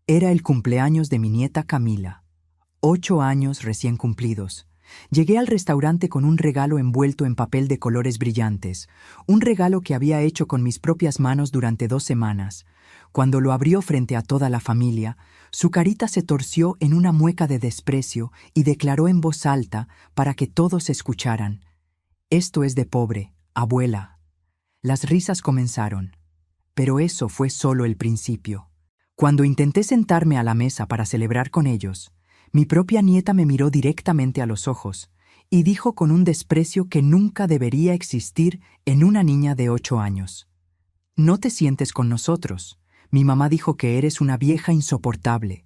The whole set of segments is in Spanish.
Era el cumpleaños de mi nieta Camila. 8 años recién cumplidos. Llegué al restaurante con un regalo envuelto en papel de colores brillantes, un regalo que había hecho con mis propias manos durante 2 semanas. Cuando lo abrió frente a toda la familia, su carita se torció en una mueca de desprecio y declaró en voz alta para que todos escucharan: «Esto es de pobre, abuela». Las risas comenzaron, pero eso fue solo el principio. Cuando intenté sentarme a la mesa para celebrar con ellos, mi propia nieta me miró directamente a los ojos y dijo con un desprecio que nunca debería existir en una niña de 8 años: «No te sientes con nosotros. Mi mamá dijo que eres una vieja insoportable».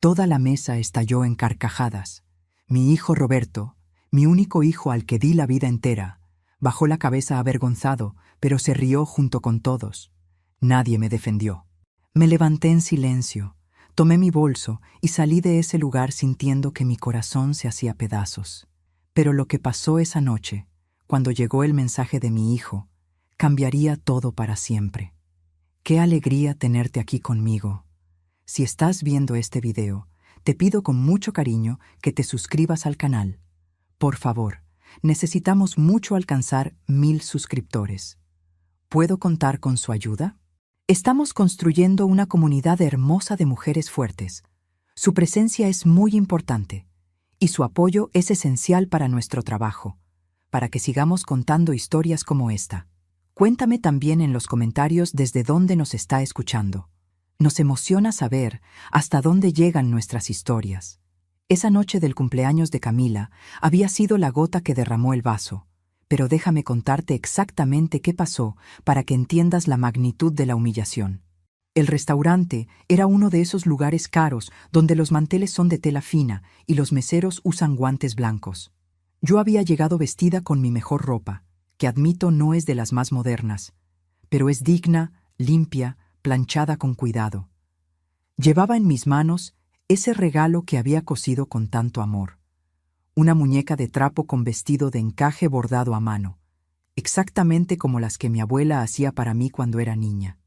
Toda la mesa estalló en carcajadas. Mi hijo Roberto, mi único hijo al que di la vida entera, bajó la cabeza avergonzado, pero se rió junto con todos. Nadie me defendió. Me levanté en silencio, tomé mi bolso y salí de ese lugar sintiendo que mi corazón se hacía pedazos. Pero lo que pasó esa noche, cuando llegó el mensaje de mi hijo, cambiaría todo para siempre. Qué alegría tenerte aquí conmigo. Si estás viendo este video, te pido con mucho cariño que te suscribas al canal. Por favor, necesitamos mucho alcanzar 1000 suscriptores. ¿Puedo contar con su ayuda? Estamos construyendo una comunidad hermosa de mujeres fuertes. Su presencia es muy importante y su apoyo es esencial para nuestro trabajo, para que sigamos contando historias como esta. Cuéntame también en los comentarios desde dónde nos está escuchando. Nos emociona saber hasta dónde llegan nuestras historias. Esa noche del cumpleaños de Camila había sido la gota que derramó el vaso. Pero déjame contarte exactamente qué pasó para que entiendas la magnitud de la humillación. El restaurante era uno de esos lugares caros donde los manteles son de tela fina y los meseros usan guantes blancos. Yo había llegado vestida con mi mejor ropa, que admito no es de las más modernas, pero es digna, limpia, planchada con cuidado. Llevaba en mis manos ese regalo que había cosido con tanto amor. Una muñeca de trapo con vestido de encaje bordado a mano, exactamente como las que mi abuela hacía para mí cuando era niña.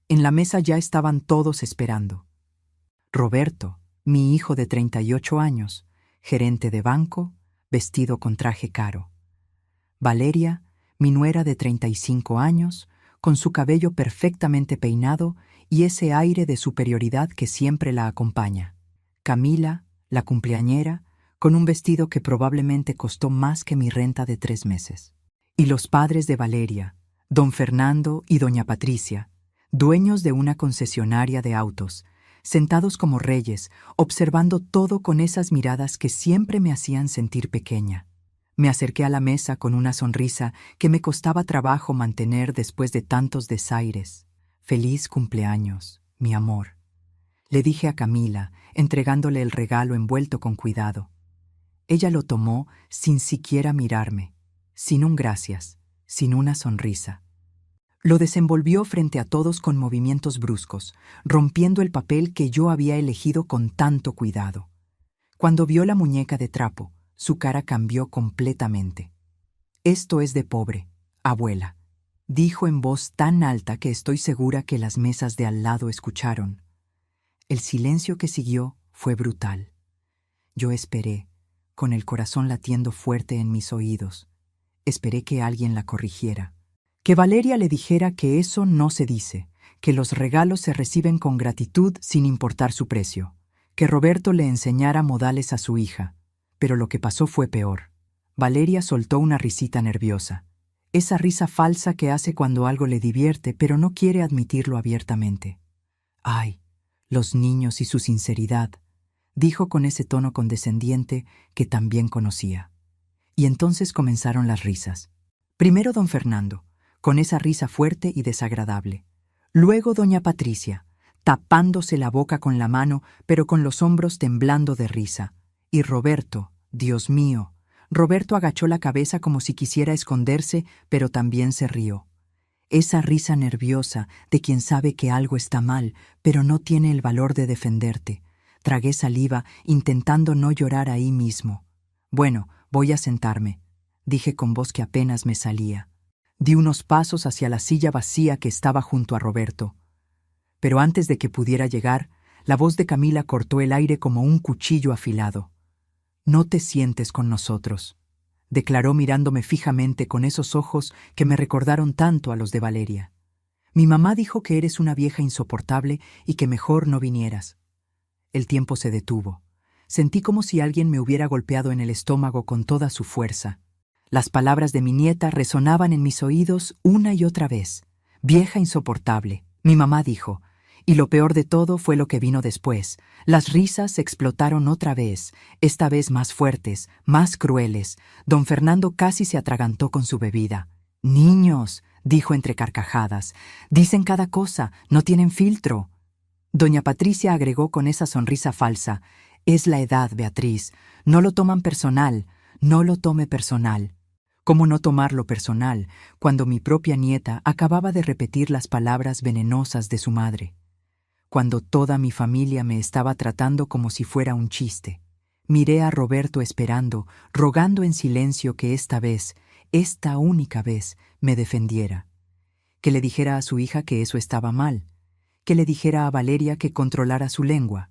En la mesa ya estaban todos esperando. Roberto, mi hijo de 38 años, gerente de banco, vestido con traje caro. Valeria, mi nuera de 35 años, con su cabello perfectamente peinado y ese aire de superioridad que siempre la acompaña. Camila, la cumpleañera, con un vestido que probablemente costó más que mi renta de 3 meses. Y los padres de Valeria, don Fernando y doña Patricia, dueños de una concesionaria de autos, sentados como reyes, observando todo con esas miradas que siempre me hacían sentir pequeña. Me acerqué a la mesa con una sonrisa que me costaba trabajo mantener después de tantos desaires. «Feliz cumpleaños, mi amor», le dije a Camila, entregándole el regalo envuelto con cuidado. Ella lo tomó sin siquiera mirarme, sin un gracias, sin una sonrisa. Lo desenvolvió frente a todos con movimientos bruscos, rompiendo el papel que yo había elegido con tanto cuidado. Cuando vio la muñeca de trapo, su cara cambió completamente. «Esto es de pobre, abuela», dijo en voz tan alta que estoy segura que las mesas de al lado escucharon. El silencio que siguió fue brutal. Yo esperé, con el corazón latiendo fuerte en mis oídos. Esperé que alguien la corrigiera. Que Valeria le dijera que eso no se dice, que los regalos se reciben con gratitud sin importar su precio. Que Roberto le enseñara modales a su hija. Pero lo que pasó fue peor. Valeria soltó una risita nerviosa. Esa risa falsa que hace cuando algo le divierte, pero no quiere admitirlo abiertamente. «Ay, los niños y su sinceridad», dijo con ese tono condescendiente que también conocía. Y entonces comenzaron las risas. Primero don Fernando, con esa risa fuerte y desagradable. Luego doña Patricia, tapándose la boca con la mano, pero con los hombros temblando de risa. Y Roberto, Dios mío, Roberto agachó la cabeza como si quisiera esconderse, pero también se rió. Esa risa nerviosa de quien sabe que algo está mal, pero no tiene el valor de defenderte. Tragué saliva, intentando no llorar ahí mismo. «Bueno, voy a sentarme», dije con voz que apenas me salía. Di unos pasos hacia la silla vacía que estaba junto a Roberto. Pero antes de que pudiera llegar, La voz de Camila cortó el aire como un cuchillo afilado. «No te sientes con nosotros», declaró mirándome fijamente con esos ojos que me recordaron tanto a los de Valeria. «Mi mamá dijo que eres una vieja insoportable y que mejor no vinieras». El tiempo se detuvo. Sentí como si alguien me hubiera golpeado en el estómago con toda su fuerza. Las palabras de mi nieta resonaban en mis oídos una y otra vez. «Vieja insoportable», mi mamá dijo. Y lo peor de todo fue lo que vino después. Las risas explotaron otra vez, esta vez más fuertes, más crueles. Don Fernando casi se atragantó con su bebida. «Niños», dijo entre carcajadas, «dicen cada cosa, no tienen filtro». Doña Patricia agregó con esa sonrisa falsa: «Es la edad, Beatriz. No lo toman personal. No lo tome personal». ¿Cómo no tomarlo personal cuando mi propia nieta acababa de repetir las palabras venenosas de su madre? Cuando toda mi familia me estaba tratando como si fuera un chiste. Miré a Roberto esperando, rogando en silencio que esta vez, esta única vez, me defendiera. Que le dijera a su hija que eso estaba mal. Que le dijera a Valeria que controlara su lengua.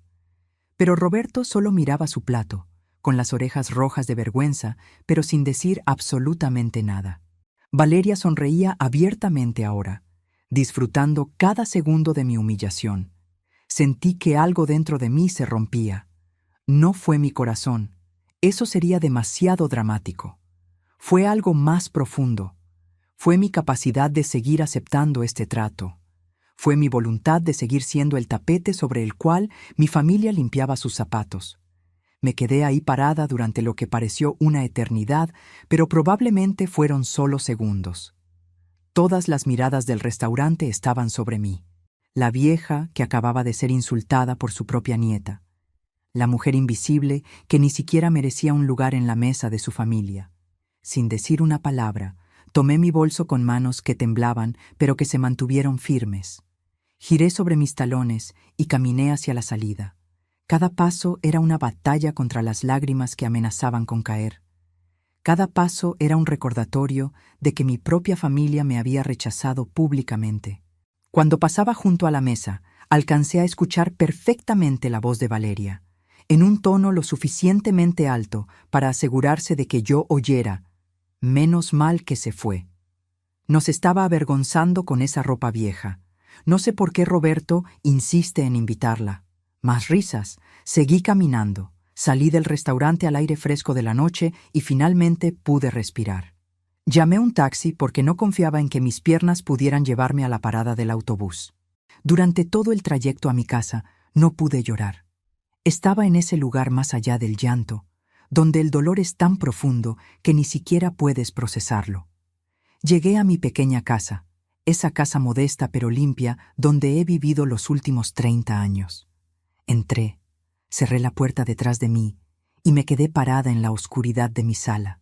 Pero Roberto solo miraba su plato, con las orejas rojas de vergüenza, pero sin decir absolutamente nada. Valeria sonreía abiertamente ahora, disfrutando cada segundo de mi humillación. Sentí que algo dentro de mí se rompía. No fue mi corazón. Eso sería demasiado dramático. Fue algo más profundo. Fue mi capacidad de seguir aceptando este trato. Fue mi voluntad de seguir siendo el tapete sobre el cual mi familia limpiaba sus zapatos. Me quedé ahí parada durante lo que pareció una eternidad, pero probablemente fueron solo segundos. Todas las miradas del restaurante estaban sobre mí. La vieja que acababa de ser insultada por su propia nieta. La mujer invisible que ni siquiera merecía un lugar en la mesa de su familia. Sin decir una palabra, tomé mi bolso con manos que temblaban, pero que se mantuvieron firmes. Giré sobre mis talones y caminé hacia la salida. Cada paso era una batalla contra las lágrimas que amenazaban con caer. Cada paso era un recordatorio de que mi propia familia me había rechazado públicamente. Cuando pasaba junto a la mesa, alcancé a escuchar perfectamente la voz de Valeria, en un tono lo suficientemente alto para asegurarse de que yo oyera. «Menos mal que se fue». Nos estaba avergonzando con esa ropa vieja. No sé por qué Roberto insiste en invitarla. Más risas. Seguí caminando. Salí del restaurante al aire fresco de la noche y finalmente pude respirar. Llamé un taxi porque no confiaba en que mis piernas pudieran llevarme a la parada del autobús. Durante todo el trayecto a mi casa no pude llorar. Estaba en ese lugar más allá del llanto, donde el dolor es tan profundo que ni siquiera puedes procesarlo. Llegué a mi pequeña casa, esa casa modesta pero limpia donde he vivido los últimos 30 años. Entré, cerré la puerta detrás de mí y me quedé parada en la oscuridad de mi sala.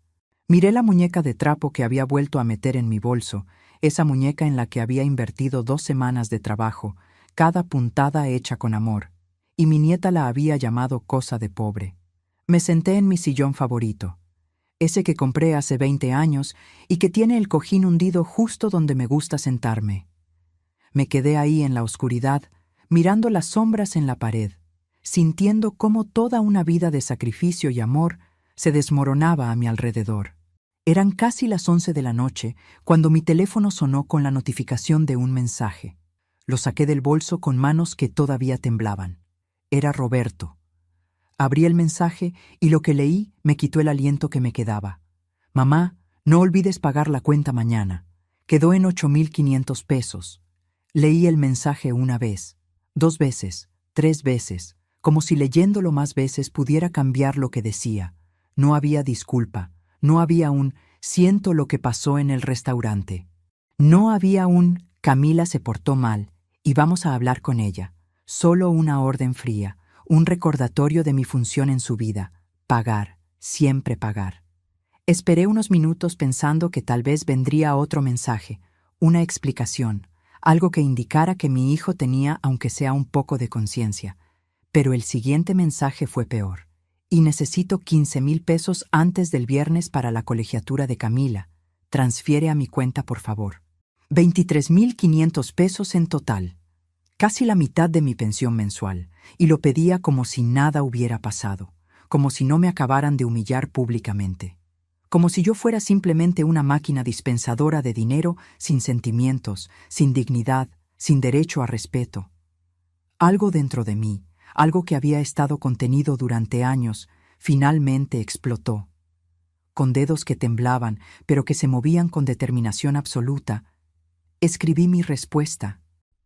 Miré la muñeca de trapo que había vuelto a meter en mi bolso, esa muñeca en la que había invertido 2 semanas de trabajo, cada puntada hecha con amor, y mi nieta la había llamado cosa de pobre. Me senté en mi sillón favorito, ese que compré hace 20 años y que tiene el cojín hundido justo donde me gusta sentarme. Me quedé ahí en la oscuridad, mirando las sombras en la pared, sintiendo cómo toda una vida de sacrificio y amor se desmoronaba a mi alrededor. Eran casi las 11 de la noche cuando mi teléfono sonó con la notificación de un mensaje. Lo saqué del bolso con manos que todavía temblaban. Era Roberto. Abrí el mensaje y lo que leí me quitó el aliento que me quedaba. «Mamá, no olvides pagar la cuenta mañana. Quedó en 8,500 pesos». Leí el mensaje una vez, 2 veces, 3 veces, como si leyéndolo más veces pudiera cambiar lo que decía. No había disculpa, no había un «siento lo que pasó en el restaurante». No había un «Camila se portó mal y vamos a hablar con ella». Solo una orden fría, un recordatorio de mi función en su vida: pagar, siempre pagar. Esperé unos minutos pensando que tal vez vendría otro mensaje, una explicación, algo que indicara que mi hijo tenía aunque sea un poco de conciencia. Pero el siguiente mensaje fue peor. «Y necesito 15,000 pesos antes del viernes para la colegiatura de Camila. Transfiere a mi cuenta, por favor». 23,500 pesos en total. casi la mitad de mi pensión mensual, y lo pedía como si nada hubiera pasado, como si no me acabaran de humillar públicamente, como si yo fuera simplemente una máquina dispensadora de dinero sin sentimientos, sin dignidad, sin derecho a respeto. Algo dentro de mí, algo que había estado contenido durante años, finalmente explotó. Con dedos que temblaban, pero que se movían con determinación absoluta, escribí mi respuesta.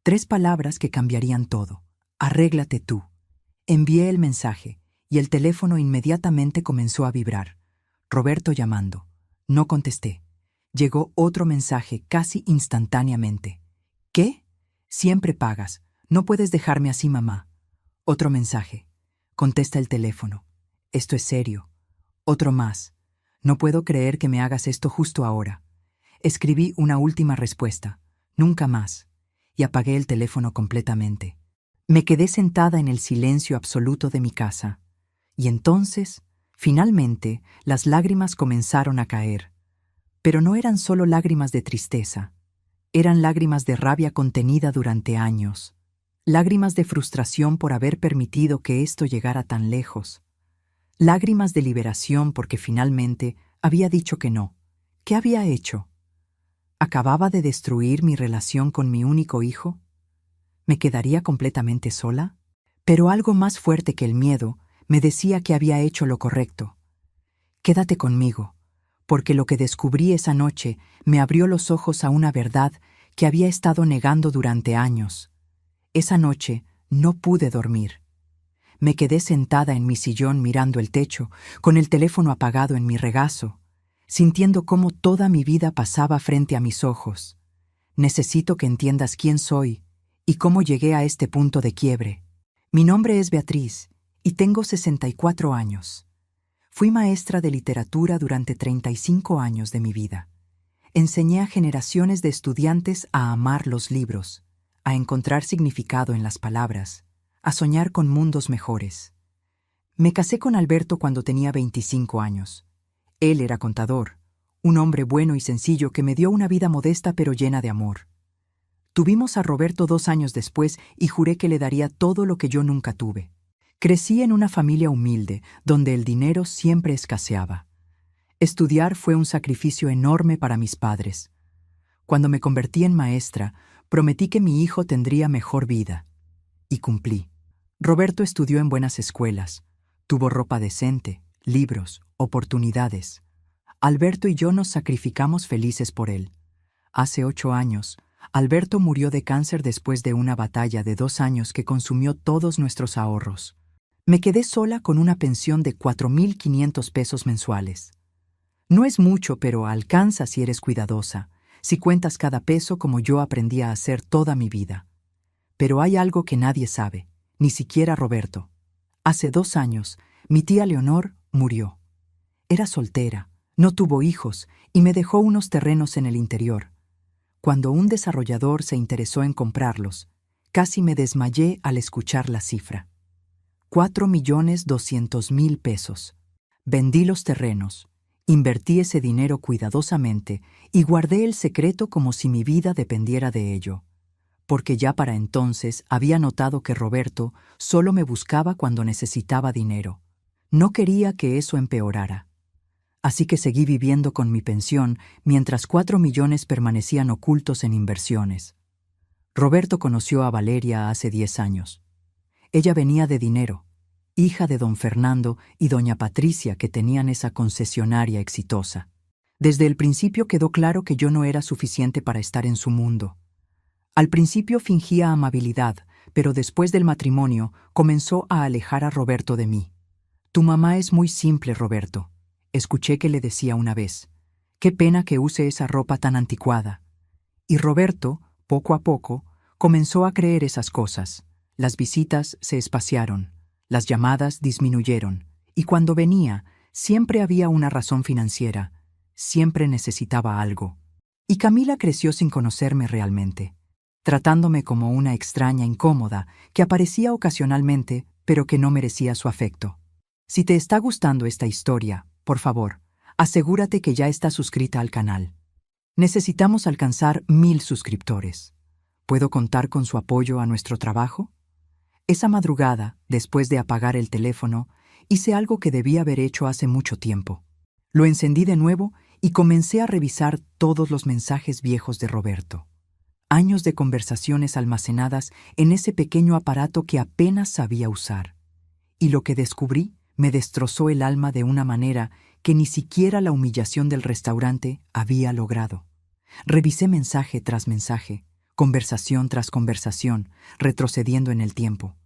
3 palabras que cambiarían todo. Arréglate tú. Envié el mensaje, y el teléfono inmediatamente comenzó a vibrar. Roberto llamando. No contesté. Llegó otro mensaje casi instantáneamente. ¿Qué? Siempre pagas. No puedes dejarme así, mamá. Otro mensaje. Contesta el teléfono. Esto es serio. Otro más. No puedo creer que me hagas esto justo ahora. Escribí una última respuesta. Nunca más. Y apagué el teléfono completamente. Me quedé sentada en el silencio absoluto de mi casa. Y entonces, finalmente, las lágrimas comenzaron a caer. Pero no eran solo lágrimas de tristeza. Eran lágrimas de rabia contenida durante años. Lágrimas de frustración por haber permitido que esto llegara tan lejos. Lágrimas de liberación porque finalmente había dicho que no. ¿Qué había hecho? ¿Acababa de destruir mi relación con mi único hijo? ¿Me quedaría completamente sola? Pero algo más fuerte que el miedo me decía que había hecho lo correcto. Quédate conmigo, porque lo que descubrí esa noche me abrió los ojos a una verdad que había estado negando durante años. Esa noche no pude dormir. Me quedé sentada en mi sillón mirando el techo, con el teléfono apagado en mi regazo, sintiendo cómo toda mi vida pasaba frente a mis ojos. Necesito que entiendas quién soy y cómo llegué a este punto de quiebre. Mi nombre es Beatriz y tengo 64 años. Fui maestra de literatura durante 35 años de mi vida. Enseñé a generaciones de estudiantes a amar los libros, a encontrar significado en las palabras, a soñar con mundos mejores. Me casé con Alberto cuando tenía 25 años. Él era contador, un hombre bueno y sencillo que me dio una vida modesta pero llena de amor. Tuvimos a Roberto 2 años después y juré que le daría todo lo que yo nunca tuve. Crecí en una familia humilde, donde el dinero siempre escaseaba. Estudiar fue un sacrificio enorme para mis padres. Cuando me convertí en maestra, prometí que mi hijo tendría mejor vida. Y cumplí. Roberto estudió en buenas escuelas, tuvo ropa decente, libros, oportunidades. Alberto y yo nos sacrificamos felices por él. Hace 8 años, Alberto murió de cáncer después de una batalla de 2 años que consumió todos nuestros ahorros. Me quedé sola con una pensión de 4,500 pesos mensuales. No es mucho, pero alcanza si eres cuidadosa, si cuentas cada peso como yo aprendí a hacer toda mi vida. Pero hay algo que nadie sabe, ni siquiera Roberto. Hace 2 años, mi tía Leonor murió. Era soltera, no tuvo hijos y me dejó unos terrenos en el interior. Cuando un desarrollador se interesó en comprarlos, casi me desmayé al escuchar la cifra. 4,200,000 pesos. Vendí los terrenos, invertí ese dinero cuidadosamente y guardé el secreto como si mi vida dependiera de ello. Porque ya para entonces había notado que Roberto solo me buscaba cuando necesitaba dinero. No quería que eso empeorara. Así que seguí viviendo con mi pensión mientras 4 millones permanecían ocultos en inversiones. Roberto conoció a Valeria hace 10 años. Ella venía de dinero, hija de don Fernando y doña Patricia que tenían esa concesionaria exitosa. Desde el principio quedó claro que yo no era suficiente para estar en su mundo. Al principio fingía amabilidad, pero después del matrimonio comenzó a alejar a Roberto de mí. «Tu mamá es muy simple, Roberto», escuché que le decía una vez. «Qué pena que use esa ropa tan anticuada». Y Roberto, poco a poco, comenzó a creer esas cosas. Las visitas se espaciaron, las llamadas disminuyeron, y cuando venía, siempre había una razón financiera, siempre necesitaba algo. Y Camila creció sin conocerme realmente, tratándome como una extraña incómoda que aparecía ocasionalmente, pero que no merecía su afecto. Si te está gustando esta historia, por favor, asegúrate que ya estás suscrita al canal. Necesitamos alcanzar 1,000 suscriptores. ¿Puedo contar con su apoyo a nuestro trabajo? Esa madrugada, después de apagar el teléfono, hice algo que debía haber hecho hace mucho tiempo. Lo encendí de nuevo y comencé a revisar todos los mensajes viejos de Roberto. Años de conversaciones almacenadas en ese pequeño aparato que apenas sabía usar. Y lo que descubrí me destrozó el alma de una manera que ni siquiera la humillación del restaurante había logrado. Revisé mensaje tras mensaje, conversación tras conversación, retrocediendo en el tiempo.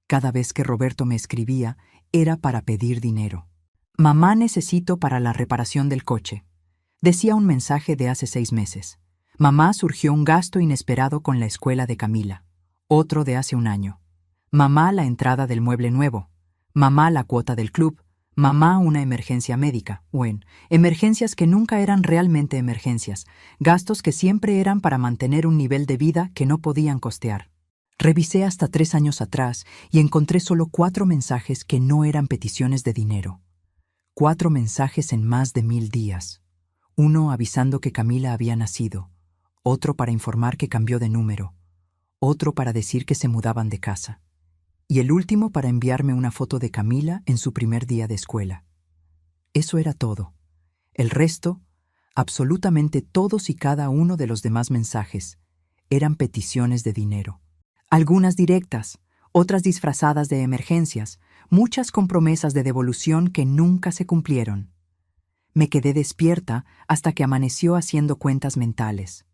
Cada vez que Roberto me escribía, era para pedir dinero. Mamá, necesito para la reparación del coche. Decía un mensaje de hace 6 meses. Mamá, surgió un gasto inesperado con la escuela de Camila. Otro de hace un año. Mamá, la entrada del mueble nuevo. Mamá, la cuota del club. Mamá, una emergencia médica. Emergencias que nunca eran realmente emergencias. Gastos que siempre eran para mantener un nivel de vida que no podían costear. Revisé hasta 3 años atrás y encontré solo 4 mensajes que no eran peticiones de dinero. 4 mensajes en más de 1000 días. Uno avisando que Camila había nacido. Otro para informar que cambió de número. Otro para decir que se mudaban de casa. Y el último para enviarme una foto de Camila en su primer día de escuela. Eso era todo. El resto, absolutamente todos y cada uno de los demás mensajes, eran peticiones de dinero. Algunas directas, otras disfrazadas de emergencias, muchas con promesas de devolución que nunca se cumplieron. Me quedé despierta hasta que amaneció haciendo cuentas mentales.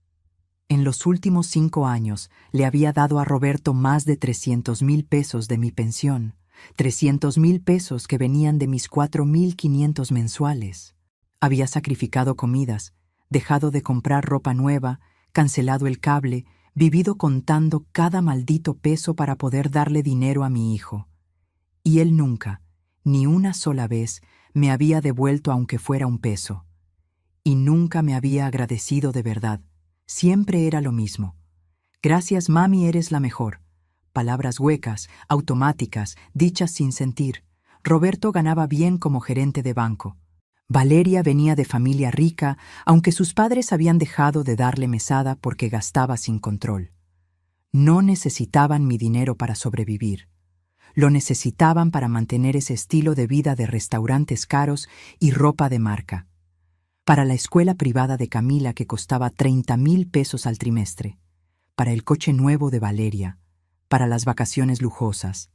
En los últimos 5 años le había dado a Roberto más de 300,000 pesos de mi pensión, 300,000 pesos que venían de mis 4,500 mensuales. Había sacrificado comidas, dejado de comprar ropa nueva, cancelado el cable, vivido contando cada maldito peso para poder darle dinero a mi hijo. Y él nunca, ni una sola vez, me había devuelto aunque fuera un peso. Y nunca me había agradecido de verdad. Siempre era lo mismo. Gracias, mami, eres la mejor. Palabras huecas, automáticas, dichas sin sentir. Roberto ganaba bien como gerente de banco. Valeria venía de familia rica, aunque sus padres habían dejado de darle mesada porque gastaba sin control. No necesitaban mi dinero para sobrevivir. Lo necesitaban para mantener ese estilo de vida de restaurantes caros y ropa de marca. Para la escuela privada de Camila que costaba 30,000 pesos al trimestre, para el coche nuevo de Valeria, para las vacaciones lujosas.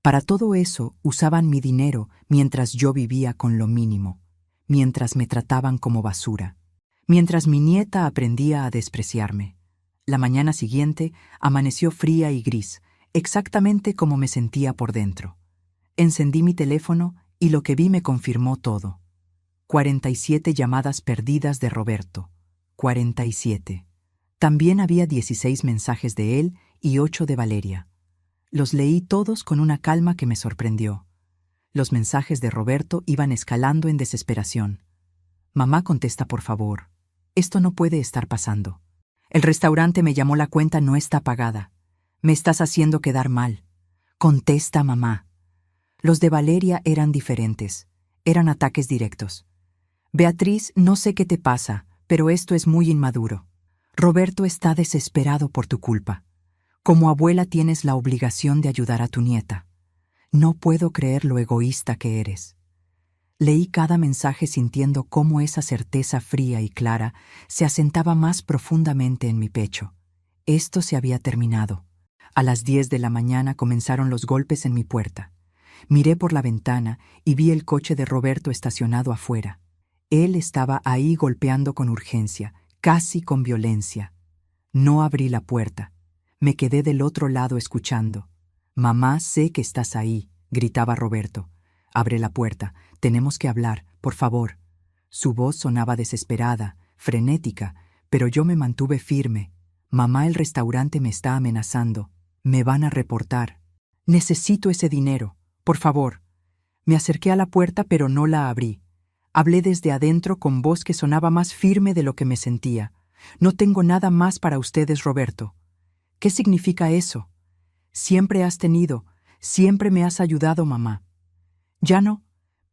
Para todo eso usaban mi dinero mientras yo vivía con lo mínimo, mientras me trataban como basura, mientras mi nieta aprendía a despreciarme. La mañana siguiente amaneció fría y gris, exactamente como me sentía por dentro. Encendí mi teléfono y lo que vi me confirmó todo. 47 llamadas perdidas de Roberto. 47. También había 16 mensajes de él y 8 de Valeria. Los leí todos con una calma que me sorprendió. Los mensajes de Roberto iban escalando en desesperación. Mamá, contesta por favor. Esto no puede estar pasando. El restaurante me llamó, la cuenta no está pagada. Me estás haciendo quedar mal. Contesta, mamá. Los de Valeria eran diferentes. Eran ataques directos. Beatriz, no sé qué te pasa, pero esto es muy inmaduro. Roberto está desesperado por tu culpa. Como abuela tienes la obligación de ayudar a tu nieta. No puedo creer lo egoísta que eres. Leí cada mensaje sintiendo cómo esa certeza fría y clara se asentaba más profundamente en mi pecho. Esto se había terminado. A las 10 de la mañana comenzaron los golpes en mi puerta. Miré por la ventana y vi el coche de Roberto estacionado afuera. Él estaba ahí golpeando con urgencia, casi con violencia. No abrí la puerta. Me quedé del otro lado escuchando. «Mamá, sé que estás ahí», gritaba Roberto. «Abre la puerta. Tenemos que hablar, por favor». Su voz sonaba desesperada, frenética, pero yo me mantuve firme. «Mamá, el restaurante me está amenazando. Me van a reportar. Necesito ese dinero. Por favor». Me acerqué a la puerta, pero no la abrí. Hablé desde adentro con voz que sonaba más firme de lo que me sentía. «No tengo nada más para ustedes, Roberto». «¿Qué significa eso?» «Siempre has tenido, siempre me has ayudado, mamá». «Ya no,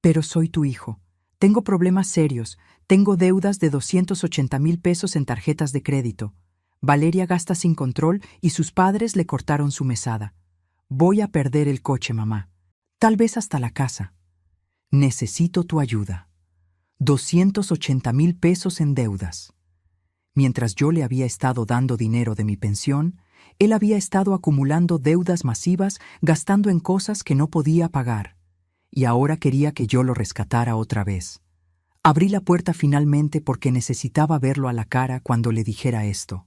pero soy tu hijo. Tengo problemas serios, tengo deudas de 280,000 pesos en tarjetas de crédito. Valeria gasta sin control y sus padres le cortaron su mesada. Voy a perder el coche, mamá. Tal vez hasta la casa. Necesito tu ayuda. 280,000 pesos en deudas. Mientras yo le había estado dando dinero de mi pensión, él había estado acumulando deudas masivas, gastando en cosas que no podía pagar. Y ahora quería que yo lo rescatara otra vez. Abrí la puerta finalmente porque necesitaba verlo a la cara cuando le dijera esto.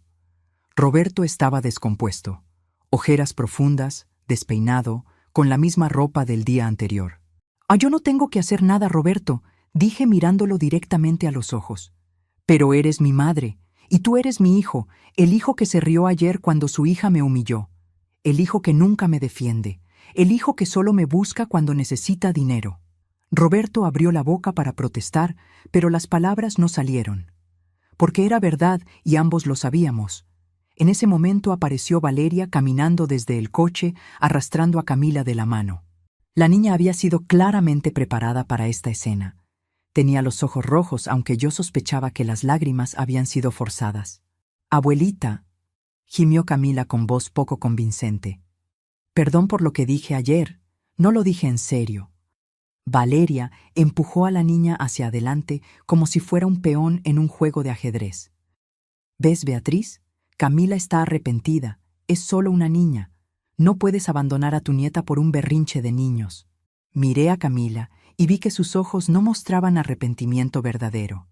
Roberto estaba descompuesto, ojeras profundas, despeinado, con la misma ropa del día anterior. Yo no tengo que hacer nada, Roberto, dije mirándolo directamente a los ojos. Pero eres mi madre, y tú eres mi hijo, el hijo que se rió ayer cuando su hija me humilló, el hijo que nunca me defiende, el hijo que solo me busca cuando necesita dinero. Roberto abrió la boca para protestar, pero las palabras no salieron. Porque era verdad y ambos lo sabíamos. En ese momento apareció Valeria caminando desde el coche, arrastrando a Camila de la mano. La niña había sido claramente preparada para esta escena. Tenía los ojos rojos, aunque yo sospechaba que las lágrimas habían sido forzadas. «Abuelita», gimió Camila con voz poco convincente. «Perdón por lo que dije ayer. No lo dije en serio». Valeria empujó a la niña hacia adelante como si fuera un peón en un juego de ajedrez. «¿Ves, Beatriz? Camila está arrepentida. Es solo una niña. No puedes abandonar a tu nieta por un berrinche de niños». Miré a Camila y vi que sus ojos no mostraban arrepentimiento verdadero.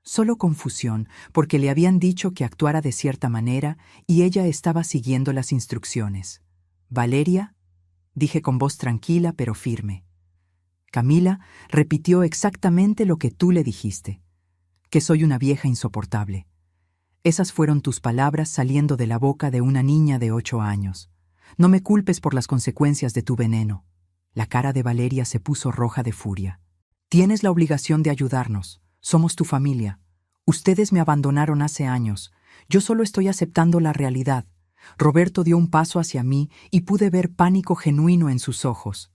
Solo confusión, porque le habían dicho que actuara de cierta manera y ella estaba siguiendo las instrucciones. «Valeria», dije con voz tranquila pero firme. Camila repitió exactamente lo que tú le dijiste, que soy una vieja insoportable. Esas fueron tus palabras saliendo de la boca de una niña de 8 años. No me culpes por las consecuencias de tu veneno. La cara de Valeria se puso roja de furia. Tienes la obligación de ayudarnos. Somos tu familia. Ustedes me abandonaron hace años. Yo solo estoy aceptando la realidad. Roberto dio un paso hacia mí y pude ver pánico genuino en sus ojos.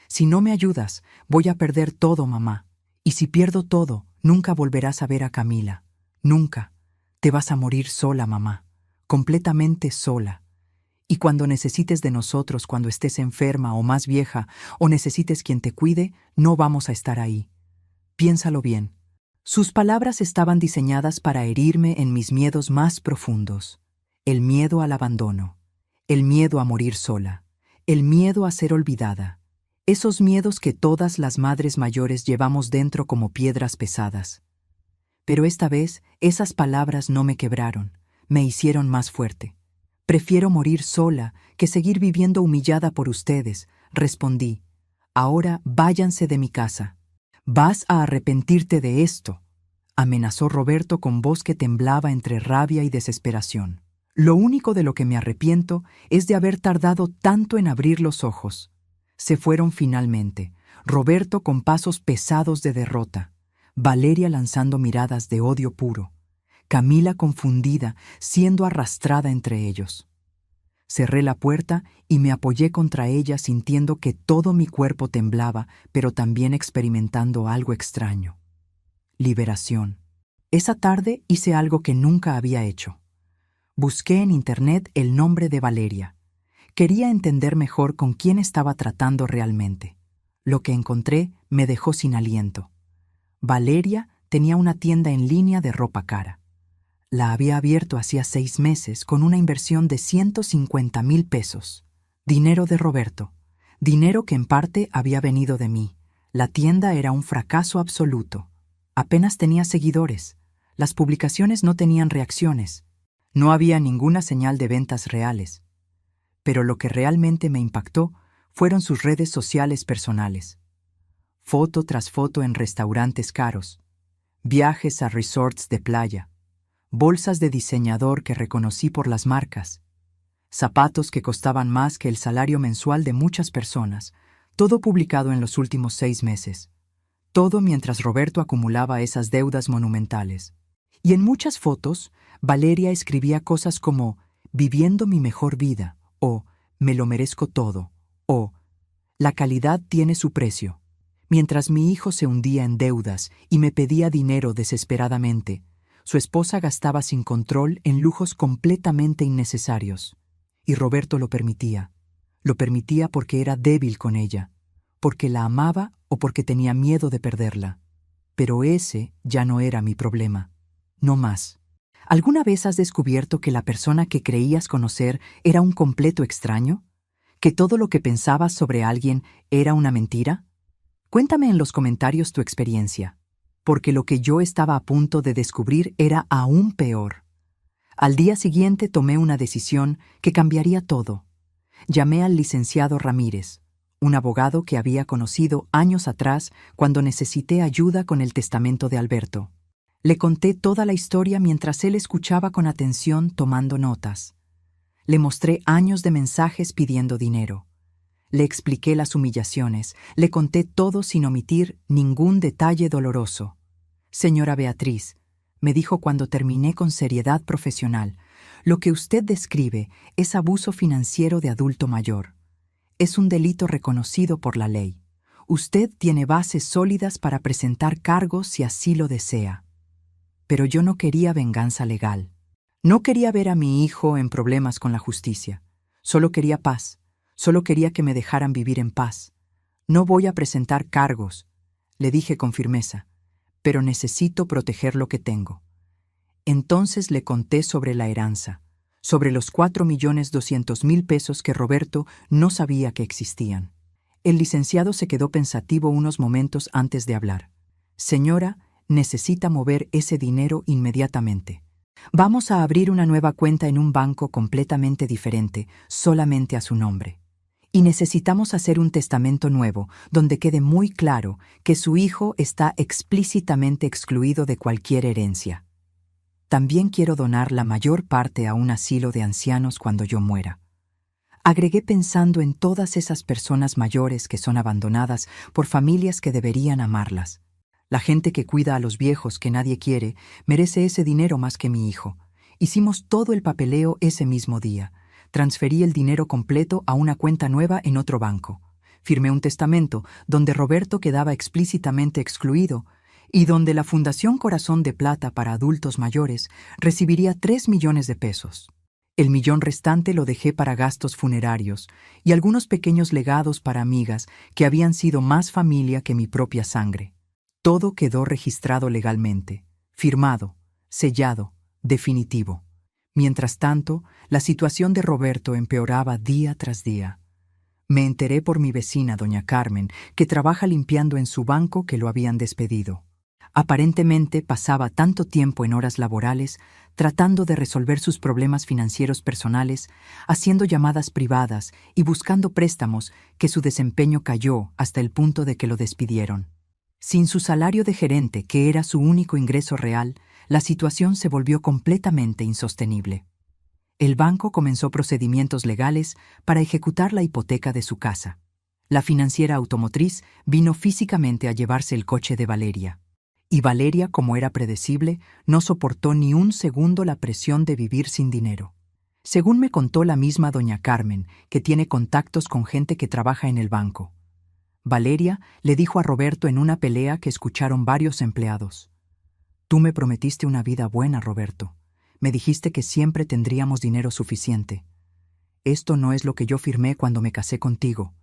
Si no me ayudas, voy a perder todo, mamá. Y si pierdo todo, nunca volverás a ver a Camila. Nunca. Te vas a morir sola, mamá. Completamente sola. Y cuando necesites de nosotros, cuando estés enferma o más vieja, o necesites quien te cuide, no vamos a estar ahí. Piénsalo bien. Sus palabras estaban diseñadas para herirme en mis miedos más profundos. El miedo al abandono. El miedo a morir sola. El miedo a ser olvidada. Esos miedos que todas las madres mayores llevamos dentro como piedras pesadas. Pero esta vez, esas palabras no me quebraron, me hicieron más fuerte. Prefiero morir sola que seguir viviendo humillada por ustedes, respondí. Ahora váyanse de mi casa. Vas a arrepentirte de esto, amenazó Roberto con voz que temblaba entre rabia y desesperación. Lo único de lo que me arrepiento es de haber tardado tanto en abrir los ojos. Se fueron finalmente, Roberto con pasos pesados de derrota, Valeria lanzando miradas de odio puro, Camila confundida, siendo arrastrada entre ellos. Cerré la puerta y me apoyé contra ella sintiendo que todo mi cuerpo temblaba, pero también experimentando algo extraño. Liberación. Esa tarde hice algo que nunca había hecho. Busqué en internet el nombre de Valeria. Quería entender mejor con quién estaba tratando realmente. Lo que encontré me dejó sin aliento. Valeria tenía una tienda en línea de ropa cara. La había abierto hacía 6 meses con una inversión de 150,000 pesos. Dinero de Roberto. Dinero que en parte había venido de mí. La tienda era un fracaso absoluto. Apenas tenía seguidores. Las publicaciones no tenían reacciones. No había ninguna señal de ventas reales. Pero lo que realmente me impactó fueron sus redes sociales personales. Foto tras foto en restaurantes caros, viajes a resorts de playa, bolsas de diseñador que reconocí por las marcas, zapatos que costaban más que el salario mensual de muchas personas, todo publicado en los últimos 6 meses. Todo mientras Roberto acumulaba esas deudas monumentales. Y en muchas fotos, Valeria escribía cosas como «viviendo mi mejor vida» o «me lo merezco todo» o «la calidad tiene su precio». Mientras mi hijo se hundía en deudas y me pedía dinero desesperadamente, Su esposa gastaba sin control en lujos completamente innecesarios. Y Roberto lo permitía. Lo permitía porque era débil con ella, porque la amaba o porque tenía miedo de perderla. Pero ese ya no era mi problema. No más. ¿Alguna vez has descubierto que la persona que creías conocer era un completo extraño? ¿Que todo lo que pensabas sobre alguien era una mentira? Cuéntame en los comentarios tu experiencia, porque lo que yo estaba a punto de descubrir era aún peor. Al día siguiente tomé una decisión que cambiaría todo. Llamé al licenciado Ramírez, un abogado que había conocido años atrás cuando necesité ayuda con el testamento de Alberto. Le conté toda la historia mientras él escuchaba con atención tomando notas. Le mostré años de mensajes pidiendo dinero. Le expliqué las humillaciones, le conté todo sin omitir ningún detalle doloroso. Señora Beatriz, me dijo cuando terminé con seriedad profesional, lo que usted describe es abuso financiero de adulto mayor. Es un delito reconocido por la ley. Usted tiene bases sólidas para presentar cargos si así lo desea. Pero yo no quería venganza legal. No quería ver a mi hijo en problemas con la justicia. Solo quería paz. Solo quería que me dejaran vivir en paz. No voy a presentar cargos, le dije con firmeza, pero necesito proteger lo que tengo. Entonces le conté sobre la heranza, sobre los 4.200.000 pesos que Roberto no sabía que existían. El licenciado se quedó pensativo unos momentos antes de hablar. Señora, necesita mover ese dinero inmediatamente. Vamos a abrir una nueva cuenta en un banco completamente diferente, solamente a su nombre. Y necesitamos hacer un testamento nuevo, donde quede muy claro que su hijo está explícitamente excluido de cualquier herencia. También quiero donar la mayor parte a un asilo de ancianos cuando yo muera. Agregué pensando en todas esas personas mayores que son abandonadas por familias que deberían amarlas. La gente que cuida a los viejos que nadie quiere merece ese dinero más que mi hijo. Hicimos todo el papeleo ese mismo día. Transferí el dinero completo a una cuenta nueva en otro banco. Firmé un testamento donde Roberto quedaba explícitamente excluido y donde la Fundación Corazón de Plata para Adultos Mayores recibiría 3 millones de pesos. El millón restante lo dejé para gastos funerarios y algunos pequeños legados para amigas que habían sido más familia que mi propia sangre. Todo quedó registrado legalmente, firmado, sellado, definitivo. Mientras tanto, la situación de Roberto empeoraba día tras día. Me enteré por mi vecina, doña Carmen, que trabaja limpiando en su banco que lo habían despedido. Aparentemente pasaba tanto tiempo en horas laborales tratando de resolver sus problemas financieros personales, haciendo llamadas privadas y buscando préstamos que su desempeño cayó hasta el punto de que lo despidieron. Sin su salario de gerente, que era su único ingreso real, la situación se volvió completamente insostenible. El banco comenzó procedimientos legales para ejecutar la hipoteca de su casa. La financiera automotriz vino físicamente a llevarse el coche de Valeria. Y Valeria, como era predecible, no soportó ni un segundo la presión de vivir sin dinero. Según me contó la misma doña Carmen, que tiene contactos con gente que trabaja en el banco. Valeria le dijo a Roberto en una pelea que escucharon varios empleados: «Tú me prometiste una vida buena, Roberto. Me dijiste que siempre tendríamos dinero suficiente. Esto no es lo que yo firmé cuando me casé contigo».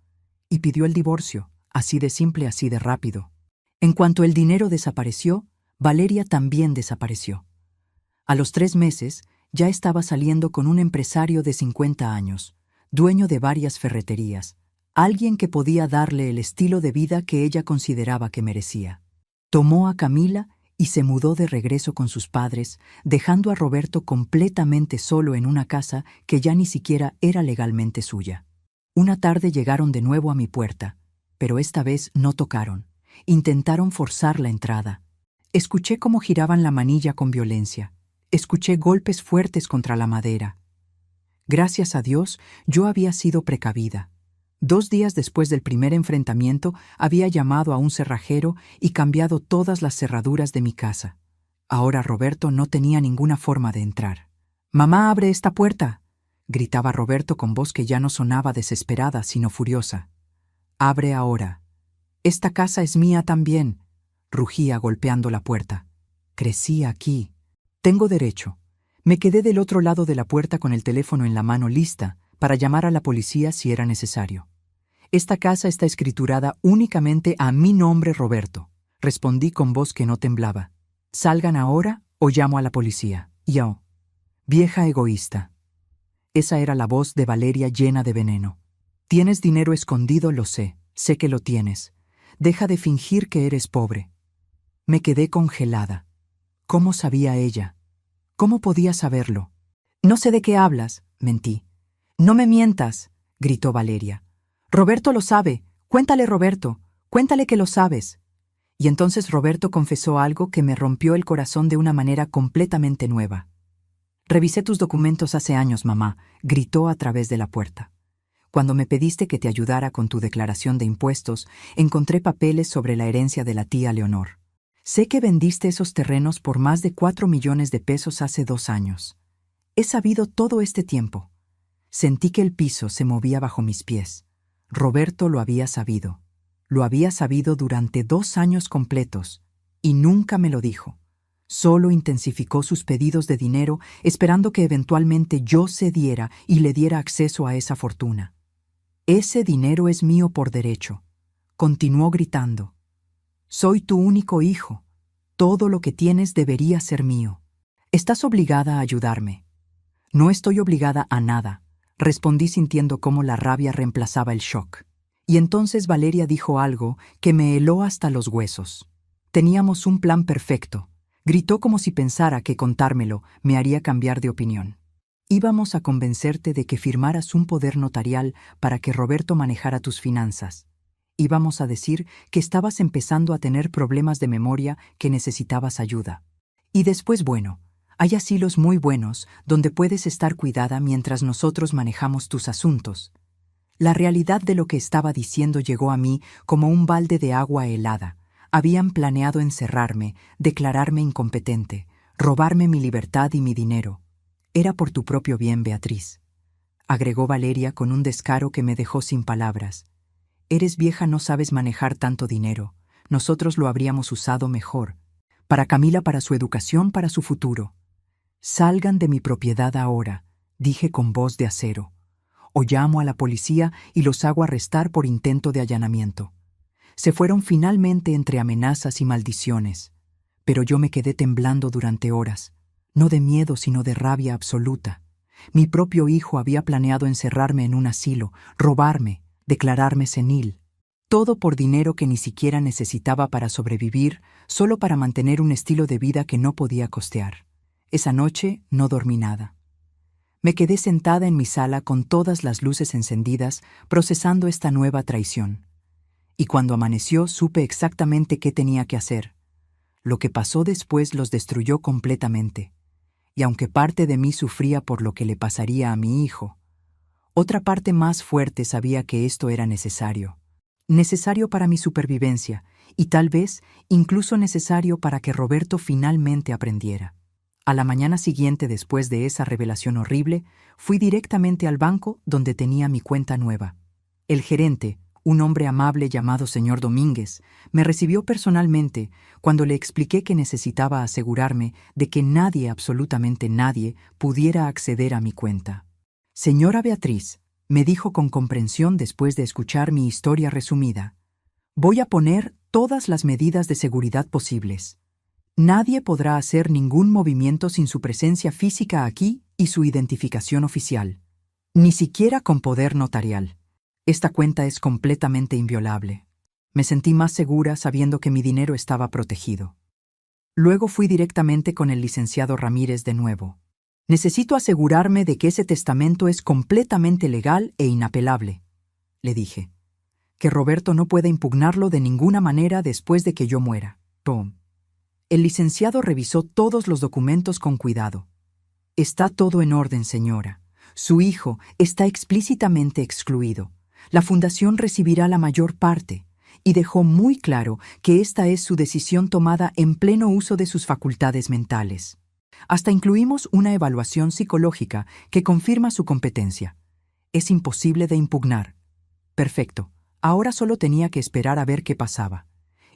Y pidió el divorcio, así de simple, así de rápido. En cuanto el dinero desapareció, Valeria también desapareció. A los 3 meses, ya estaba saliendo con un empresario de 50 años, dueño de varias ferreterías, alguien que podía darle el estilo de vida que ella consideraba que merecía. Tomó a Camila y se mudó de regreso con sus padres, dejando a Roberto completamente solo en una casa que ya ni siquiera era legalmente suya. Una tarde llegaron de nuevo a mi puerta, pero esta vez no tocaron. Intentaron forzar la entrada. Escuché cómo giraban la manilla con violencia. Escuché golpes fuertes contra la madera. Gracias a Dios, yo había sido precavida. 2 días después del primer enfrentamiento, había llamado a un cerrajero y cambiado todas las cerraduras de mi casa. Ahora Roberto no tenía ninguna forma de entrar. «¡Mamá, abre esta puerta!», gritaba Roberto con voz que ya no sonaba desesperada, sino furiosa. «Abre ahora. Esta casa es mía también», rugía golpeando la puerta. «Crecí aquí. Tengo derecho. Me quedé del otro lado de la puerta con el teléfono en la mano lista para llamar a la policía si era necesario. Esta casa está escriturada únicamente a mi nombre, Roberto. Respondí con voz que no temblaba. Salgan ahora o llamo a la policía. Yo. Vieja egoísta. Esa era la voz de Valeria llena de veneno. Tienes dinero escondido, lo sé. Sé que lo tienes. Deja de fingir que eres pobre. Me quedé congelada. ¿Cómo sabía ella? ¿Cómo podía saberlo? No sé de qué hablas, mentí. No me mientas, gritó Valeria. Roberto lo sabe. Cuéntale, Roberto. Cuéntale que lo sabes. Y entonces Roberto confesó algo que me rompió el corazón de una manera completamente nueva. Revisé tus documentos hace años, mamá, gritó a través de la puerta. Cuando me pediste que te ayudara con tu declaración de impuestos, encontré papeles sobre la herencia de la tía Leonor. Sé que vendiste esos terrenos por más de 4 millones de pesos hace 2 años. He sabido todo este tiempo. Sentí que el piso se movía bajo mis pies. Roberto lo había sabido. Lo había sabido durante 2 años completos, y nunca me lo dijo. Solo intensificó sus pedidos de dinero, esperando que eventualmente yo cediera y le diera acceso a esa fortuna. Ese dinero es mío por derecho. Continuó gritando. Soy tu único hijo. Todo lo que tienes debería ser mío. Estás obligada a ayudarme. No estoy obligada a nada, respondí sintiendo cómo la rabia reemplazaba el shock. Y entonces Valeria dijo algo que me heló hasta los huesos. Teníamos un plan perfecto. Gritó como si pensara que contármelo me haría cambiar de opinión. Íbamos a convencerte de que firmaras un poder notarial para que Roberto manejara tus finanzas. Íbamos a decir que estabas empezando a tener problemas de memoria, que necesitabas ayuda. Y después, bueno, hay asilos muy buenos donde puedes estar cuidada mientras nosotros manejamos tus asuntos. La realidad de lo que estaba diciendo llegó a mí como un balde de agua helada. Habían planeado encerrarme, declararme incompetente, robarme mi libertad y mi dinero. Era por tu propio bien, Beatriz, agregó Valeria con un descaro que me dejó sin palabras. Eres vieja, no sabes manejar tanto dinero. Nosotros lo habríamos usado mejor. Para Camila, para su educación, para su futuro. Salgan de mi propiedad ahora, dije con voz de acero. O llamo a la policía y los hago arrestar por intento de allanamiento. Se fueron finalmente entre amenazas y maldiciones, pero yo me quedé temblando durante horas, no de miedo sino de rabia absoluta. Mi propio hijo había planeado encerrarme en un asilo, robarme, declararme senil. Todo por dinero que ni siquiera necesitaba para sobrevivir, solo para mantener un estilo de vida que no podía costear. Esa noche no dormí nada. Me quedé sentada en mi sala con todas las luces encendidas, procesando esta nueva traición. Y cuando amaneció supe exactamente qué tenía que hacer. Lo que pasó después los destruyó completamente. Y aunque parte de mí sufría por lo que le pasaría a mi hijo, otra parte más fuerte sabía que esto era necesario. Necesario para mi supervivencia y tal vez incluso necesario para que Roberto finalmente aprendiera. A la mañana siguiente, después de esa revelación horrible, fui directamente al banco donde tenía mi cuenta nueva. El gerente, un hombre amable llamado señor Domínguez, me recibió personalmente cuando le expliqué que necesitaba asegurarme de que nadie, absolutamente nadie, pudiera acceder a mi cuenta. Señora Beatriz, me dijo con comprensión después de escuchar mi historia resumida, voy a poner todas las medidas de seguridad posibles. Nadie podrá hacer ningún movimiento sin su presencia física aquí y su identificación oficial, ni siquiera con poder notarial. Esta cuenta es completamente inviolable. Me sentí más segura sabiendo que mi dinero estaba protegido. Luego fui directamente con el licenciado Ramírez de nuevo. Necesito asegurarme de que ese testamento es completamente legal e inapelable, le dije. Que Roberto no pueda impugnarlo de ninguna manera después de que yo muera. ¡Pum! El licenciado revisó todos los documentos con cuidado. Está todo en orden, señora. Su hijo está explícitamente excluido. La fundación recibirá la mayor parte, y dejó muy claro que esta es su decisión tomada en pleno uso de sus facultades mentales. Hasta incluimos una evaluación psicológica que confirma su competencia. Es imposible de impugnar. Perfecto. Ahora solo tenía que esperar a ver qué pasaba.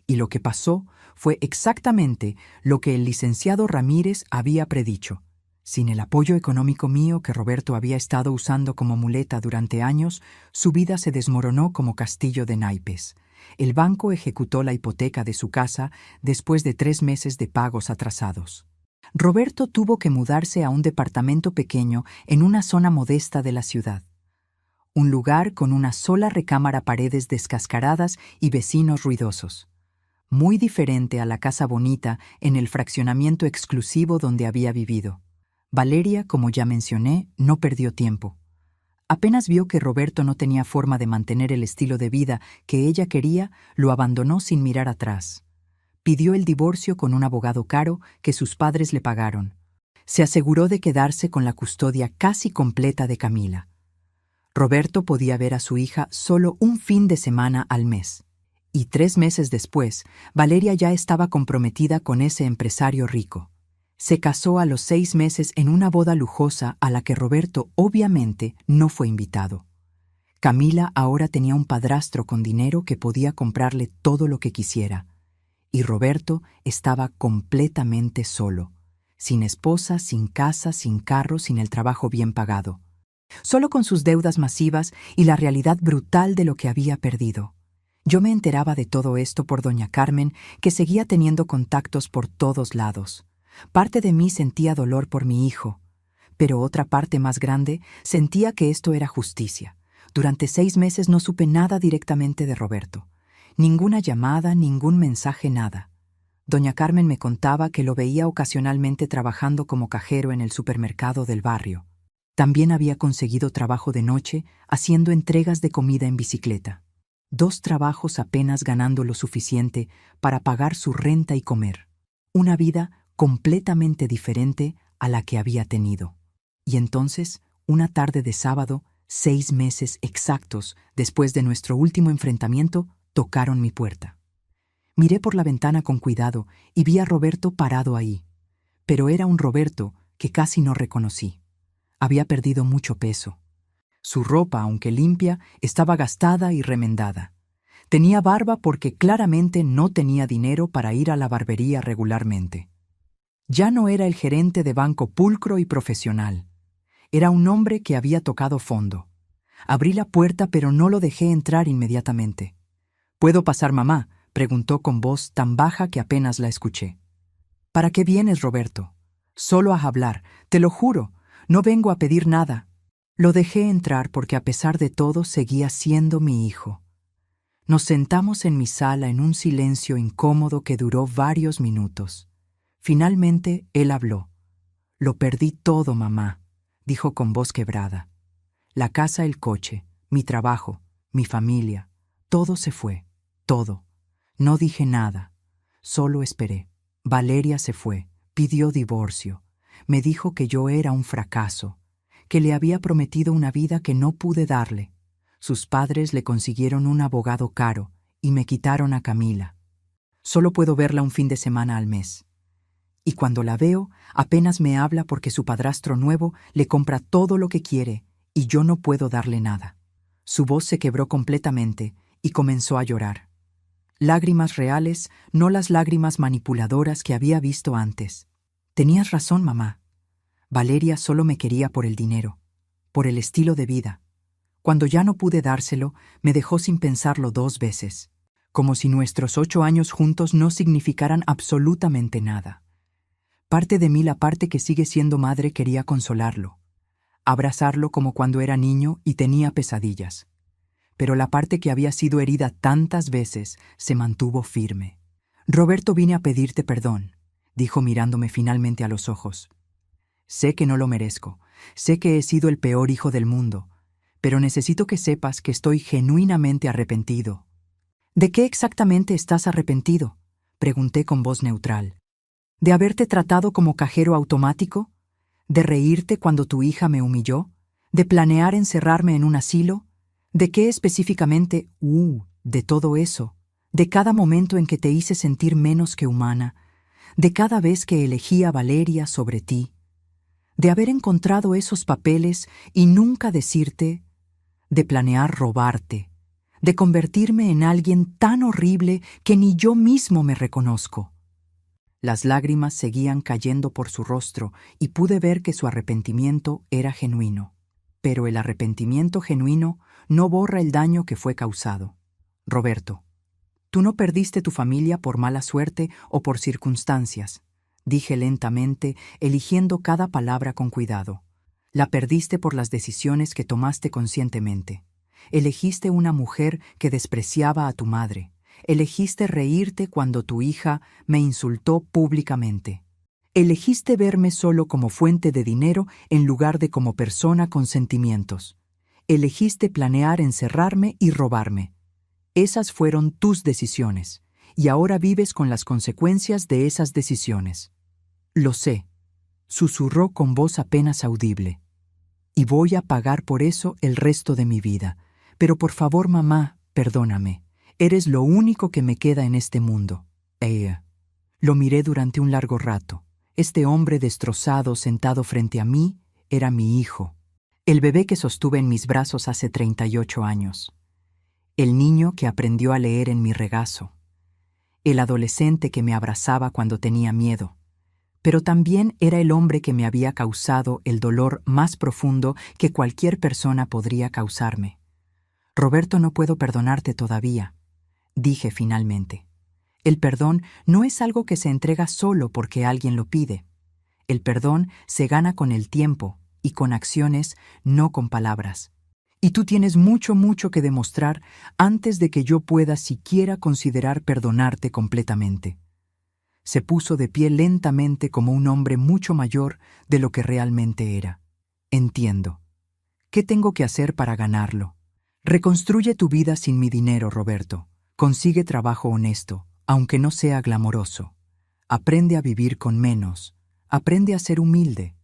Y lo que pasó fue exactamente lo que el licenciado Ramírez había predicho. Sin el apoyo económico mío que Roberto había estado usando como muleta durante años, su vida se desmoronó como castillo de naipes. El banco ejecutó la hipoteca de su casa después de 3 meses de pagos atrasados. Roberto tuvo que mudarse a un departamento pequeño en una zona modesta de la ciudad. Un lugar con una sola recámara, paredes descascaradas y vecinos ruidosos. Muy diferente a la casa bonita en el fraccionamiento exclusivo donde había vivido. Valeria, como ya mencioné, no perdió tiempo. Apenas vio que Roberto no tenía forma de mantener el estilo de vida que ella quería, lo abandonó sin mirar atrás. Pidió el divorcio con un abogado caro que sus padres le pagaron. Se aseguró de quedarse con la custodia casi completa de Camila. Roberto podía ver a su hija solo un fin de semana al mes. Y 3 meses después, Valeria ya estaba comprometida con ese empresario rico. Se casó a los 6 meses en una boda lujosa a la que Roberto obviamente no fue invitado. Camila ahora tenía un padrastro con dinero que podía comprarle todo lo que quisiera. Y Roberto estaba completamente solo, sin esposa, sin casa, sin carro, sin el trabajo bien pagado. Solo con sus deudas masivas y la realidad brutal de lo que había perdido. Yo me enteraba de todo esto por doña Carmen, que seguía teniendo contactos por todos lados. Parte de mí sentía dolor por mi hijo, pero otra parte más grande sentía que esto era justicia. Durante 6 meses no supe nada directamente de Roberto. Ninguna llamada, ningún mensaje, nada. Doña Carmen me contaba que lo veía ocasionalmente trabajando como cajero en el supermercado del barrio. También había conseguido trabajo de noche haciendo entregas de comida en bicicleta. 2 trabajos apenas ganando lo suficiente para pagar su renta y comer. Una vida completamente diferente a la que había tenido. Y entonces, una tarde de sábado, 6 meses exactos después de nuestro último enfrentamiento, tocaron mi puerta. Miré por la ventana con cuidado y vi a Roberto parado ahí. Pero era un Roberto que casi no reconocí. Había perdido mucho peso. Su ropa, aunque limpia, estaba gastada y remendada. Tenía barba porque claramente no tenía dinero para ir a la barbería regularmente. Ya no era el gerente de banco pulcro y profesional. Era un hombre que había tocado fondo. Abrí la puerta, pero no lo dejé entrar inmediatamente. «¿Puedo pasar, mamá?», preguntó con voz tan baja que apenas la escuché. «¿Para qué vienes, Roberto?» «Solo a hablar, te lo juro. No vengo a pedir nada». Lo dejé entrar porque a pesar de todo seguía siendo mi hijo. Nos sentamos en mi sala en un silencio incómodo que duró varios minutos. Finalmente él habló. «Lo perdí todo, mamá», dijo con voz quebrada. «La casa, el coche, mi trabajo, mi familia, todo se fue, todo. No dije nada, solo esperé. Valeria se fue, pidió divorcio, me dijo que yo era un fracaso, que le había prometido una vida que no pude darle. Sus padres le consiguieron un abogado caro y me quitaron a Camila. Solo puedo verla un fin de semana al mes. Y cuando la veo, apenas me habla porque su padrastro nuevo le compra todo lo que quiere y yo no puedo darle nada». Su voz se quebró completamente y comenzó a llorar. Lágrimas reales, no las lágrimas manipuladoras que había visto antes. «Tenías razón, mamá. Valeria solo me quería por el dinero, por el estilo de vida. Cuando ya no pude dárselo, me dejó sin pensarlo 2 veces, como si nuestros 8 años juntos no significaran absolutamente nada. Parte de mí, la parte que sigue siendo madre, quería consolarlo, abrazarlo como cuando era niño y tenía pesadillas. Pero la parte que había sido herida tantas veces se mantuvo firme. «Roberto, vine a pedirte perdón», dijo mirándome finalmente a los ojos. «Sé que no lo merezco, sé que he sido el peor hijo del mundo, pero necesito que sepas que estoy genuinamente arrepentido». «¿De qué exactamente estás arrepentido?», pregunté con voz neutral. «¿De haberte tratado como cajero automático? ¿De reírte cuando tu hija me humilló? ¿De planear encerrarme en un asilo? ¿De qué específicamente? De todo eso. De cada momento en que te hice sentir menos que humana. De cada vez que elegí a Valeria sobre ti. De haber encontrado esos papeles y nunca decirte. De planear robarte. de convertirme en alguien tan horrible que ni yo mismo me reconozco. Las lágrimas seguían cayendo por su rostro y pude ver que su arrepentimiento era genuino. Pero el arrepentimiento genuino no borra el daño que fue causado. Roberto, tú no perdiste tu familia por mala suerte o por circunstancias, dije lentamente, eligiendo cada palabra con cuidado. La perdiste por las decisiones que tomaste conscientemente. Elegiste una mujer que despreciaba a tu madre. Elegiste reírte cuando tu hija me insultó públicamente. Elegiste verme solo como fuente de dinero en lugar de como persona con sentimientos. Elegiste planear encerrarme y robarme. Esas fueron tus decisiones, y ahora vives con las consecuencias de esas decisiones. Lo sé, susurró con voz apenas audible. Y voy a pagar por eso el resto de mi vida. Pero por favor, mamá, perdóname. Eres lo único que me queda en este mundo. Ella. Lo miré durante un largo rato. Este hombre destrozado sentado frente a mí era mi hijo. El bebé que sostuve en mis brazos hace 38 años. El niño que aprendió a leer en mi regazo. El adolescente que me abrazaba cuando tenía miedo. Pero también era el hombre que me había causado el dolor más profundo que cualquier persona podría causarme. Roberto, no puedo perdonarte todavía, dije finalmente. El perdón no es algo que se entrega solo porque alguien lo pide. El perdón se gana con el tiempo y con acciones, no con palabras. Y tú tienes mucho que demostrar antes de que yo pueda siquiera considerar perdonarte completamente. Se puso de pie lentamente como un hombre mucho mayor de lo que realmente era. Entiendo. ¿Qué tengo que hacer para ganarlo? Reconstruye tu vida sin mi dinero, Roberto. Consigue trabajo honesto, aunque no sea glamoroso. Aprende a vivir con menos. Aprende a ser humilde.